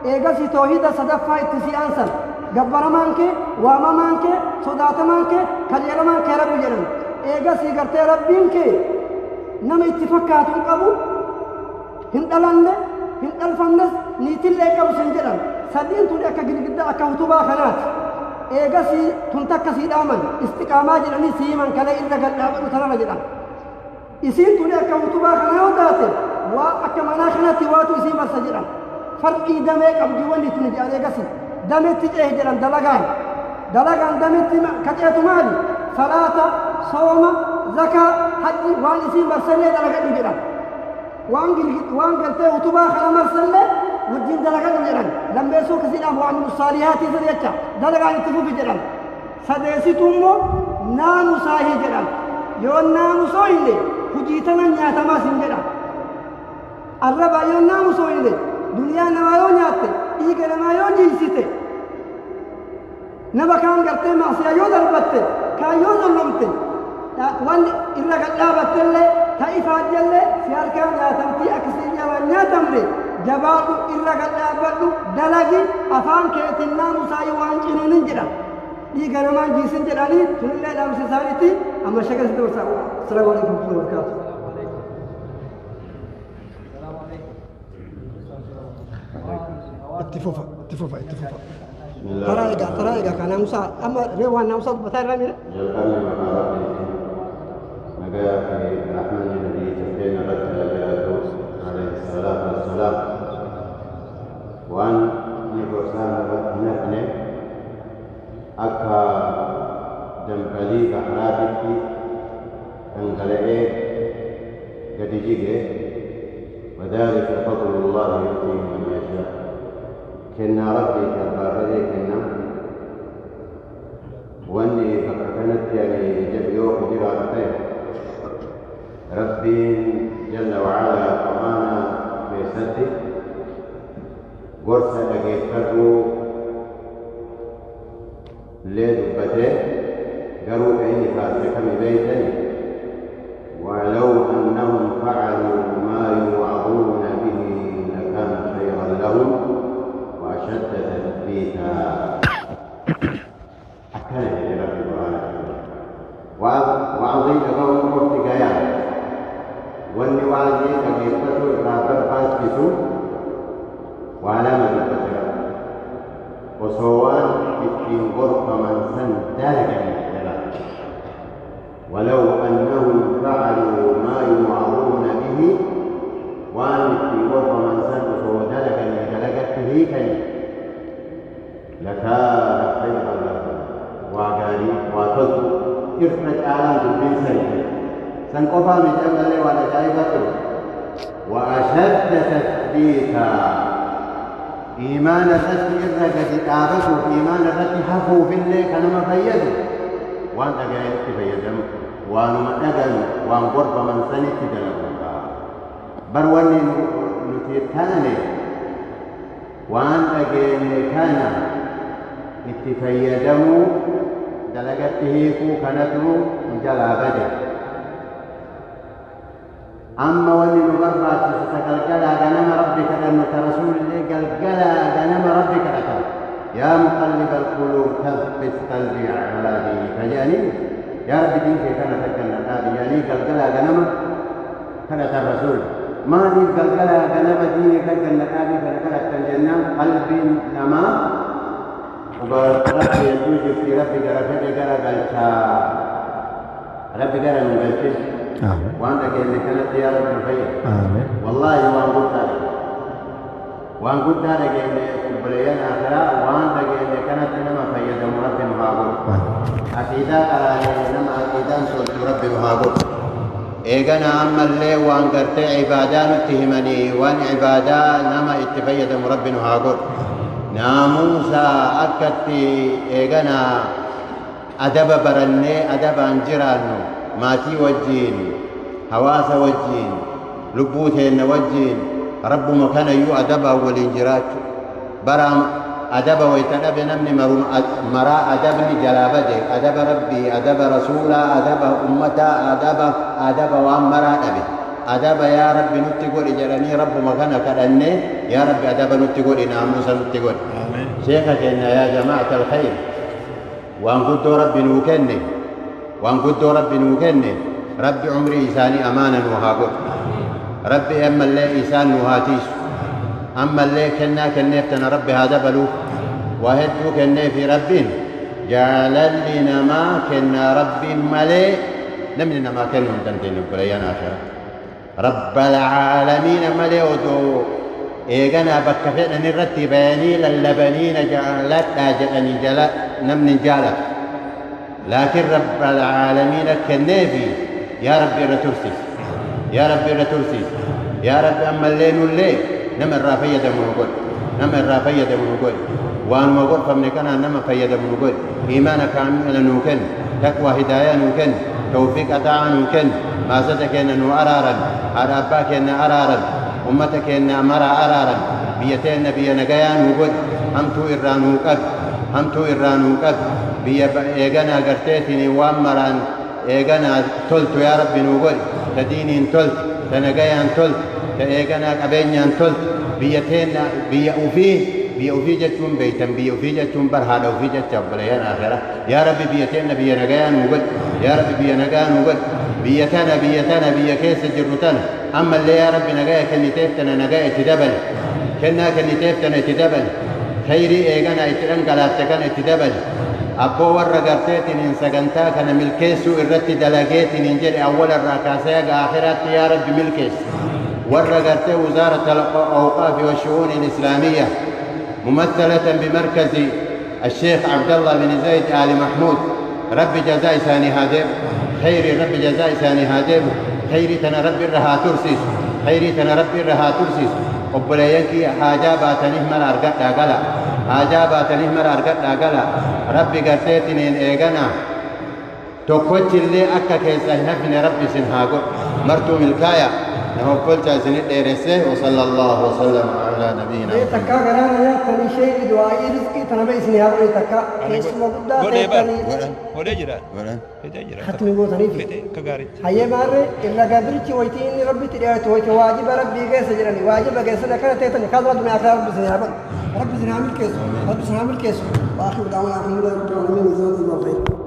إيقاسي توحيد صدفة اتسي أنسان قبر مانك واما مانك صدات مانك كجير مانك رب جران إيقاسي قرتي ربينك نم اتفاقات قبو هندلن هندلفنس نيتل لأيقابو سنجران سدين تولي أكا قد أكا هتوبا خنات إيجاسي تنتكسي دامن استقامة جراني سيمن كلا إلا قد أبدو تنانا جران إسين تولي أكا وطبا خناو داتي وأكا مناخنا تواتو إسين برسا جران فرقي دميك أبدي ولي تنجي على إيجاسي دمي تجيه جران دلقان دمي كتئتو مالي صلاة صوم زكاة حج وان إسين برسا لي دلقان جران وان قلتي وطبا خنا مرسا لي وجين دلقان جران لما يسوك سينا وعمل الصالحات سريتشا دلقان اتفو في جران سديسي تمو نانو ساهي جران يون نانو سويني هجيتنا نياتا ما سن جران الربا يون نانو سويني دنيا نما يون نياتي إيقا نما يون جيسيتي نبا كان قرتي معصيا يو دربتي كان يو ظلمتي وان إرقا قلابت اللي تايفات جلي سيار كان نياتمتي أكسي جوان نياتمري جبادو إلا قد أبدو دلقي أفان كيتنا مساي وانجينو ننجرا دي غرمان جيسن جراني تن الله دام سيسانيتي أما شكل ستور ساوا السلام عليكم ورحمة الله وبركاته اتفوفا ترايقا كان موسى أما ريوان موسى بتاع رامي نجا في رحمن النبي تفين عليه الصلاة والسلام وان نيكوسان نحن أكا دمبلي بحراتي أنقلعي قد جيجي وذلك فضل الله يؤتيه من يشاء. كنا ربي كالبارده كنا واني فكانت يعني جبيوك جراتين ربي جل وعلا قرانا في سدي قرصة أجيبته لدبته قالوا إني فاسك ببيتني ولو أنهم فعلوا ما يوعظون به لكان خيرا لهم وأشد تثبيتا. أكلت لرب العالمين وعظيم قوم ارتقيان واني وعظي أجيبته إرادة فاسكسو وعلامة البشر وصوان في غرف من سن ذلك الكلام ولو أنهم فعلوا ما يوعظون به وأن في غرف من سن ذلك به لكان خيرا لهم وقالي وتلقوا إرفت آلام بالبين سيئة سنقفا من جمال ولا جايبته وأشد تثبيتا. إيمان الرد إرقى كتابته إيمان الرد حفو في الليل كانما فيده وأن أجايب تفيدم وأن مدقل وأن قرب من سنة تدلقها برواني نتيتاني وأن أجايب كان اتفيدم دلقته كانته جلا بدر. أما ولي مبربات ستقلقلا غنم ربك لأنك رسول الله قلقلا غنم ربك لك يا مقلب القلوب ثبت قلبي على دينك فجاني يا رب دينك كان تكلم هذه يعني قلقلا غنم كانت الرسول ما دي قلقلا غنم دينك كان هذه فنكلت الجنة قلبي نما وبرب يجوز في ربك ربك قلقا ربك قلقا وأنت كأنك كانت يا رب الخير والله وأن قلت لك إن بليان آخرة وأنت كأنك كانت إنما فيد مرب مهاجر أكيدا أراني إنما أكيدا سلط رب مهاجر إيقنا أما اللي وأن قرت عبادان اتهمني وأن عبادا نما اتفيد مرب مهاجر ناموسا أكدت إيقنا أدب برني أدب أنجرانو ماتي وجين حواس وجين لبوتين وجين رب مكان يو أدبا والإنجراج برام أدبا ويتدب نمني مرا أدبني جلابته أدب ربي أدب رسولا أدب أمتا أدب وأمرا أبي أدب يا رب نتقول إجراني رب مكان كرني يا رب أدب نتقول ناموسا نتقول شيخك إن يا جماعة الخير وأن قلت ربي نوكني وأن قلت ربي نوكني ربي عمري إساني أمانا وهاقول ربي أما اللي إسان وهاتيس أما اللي كنا كنيفتنا ربي هذا بلو وهدو كني في ربين جعل لنا ما كنا ربي ملي نمننا ما كنهم تنتين بليان آخرة رب العالمين ملي ودو إيقنا بكفتنا نرتي بياني للبنين جعلت أجلني جلت نمن جالت لكن رب العالمين كالنبي يا ربي رترسيس يا ربي رترسيس يا ربي أما الليل والليل نمر رافية منقول نمر رافية منقول وأن مقول فمن كان نمر فيد منقول إيمانك عمل نوكن تقوى هدايا نوكن توفيق أطاع نوكن ما زدك أنه أرارا أراباك أن أرارا أمتك أن أمر أرارا بيتين بينا قيان نقول همتو إرانو قد همتو إرانو قد بيا إيجانا قرتيتني وامران إيجانا تلت يا رب نقول تديني تلت تنجايا تلت تإيجانا قبينيا تلت بيتين بيا وفي جتون بيتا بيا وفي جتون برهاد وفي جتون بليان آخرة يا رب بيتين بيا نجايا نقول يا رب بيا نجايا نقول بيتنا بيا كيس جرتنا أما اللي يا رب نجايا كني تفتنا نجايا تدبل كنا كني تفتنا تدبل خيري إيجانا إتران قلاتكن اتدبل أبو ورّا قرتيتين إن سجنتا كان ملكيسو الرتي دلاجيتين إن جري أول الركاسة آخرات يا رب ملكيس ورّا قرتي وزارة الأوقاف والشؤون الإسلامية ممثلة بمركز الشيخ عبد الله بن زيد آل محمود رب جزاء ساني هادب خيري رب جزاء ساني هادب خيري تنا رب الرها ترسيس خيري تنا ربي رها ترسيس وبليانكي حاجة باتنه مر أرقد داقلا حاجة باتنه مر أرقد داقلا ربي قرتيتنين إيغانا توقفت اللي أكا كيسا هنفن ربي سنهاقو مرتو ملكايا نهو كل جازنين ديرسه وصلى الله وسلم على نبينا إيه تكا قرانا يا تاني شيء دعائي رزقي تنبي سنها بني تكا كيس مقدا تاني ولا جرا ولا ختمي بوتاني في كغاري هيا ماري إلا قدرتي ويتين ربي تريات ويت واجب ربي قيس جراني واجب قيس لكنا تيتني كذا دنيا آخر ربي سنها ربي سنها عامل كيس ربي سنها عامل كيس وآخر دعوانا الحمد لله رب العالمين وزاد الله خير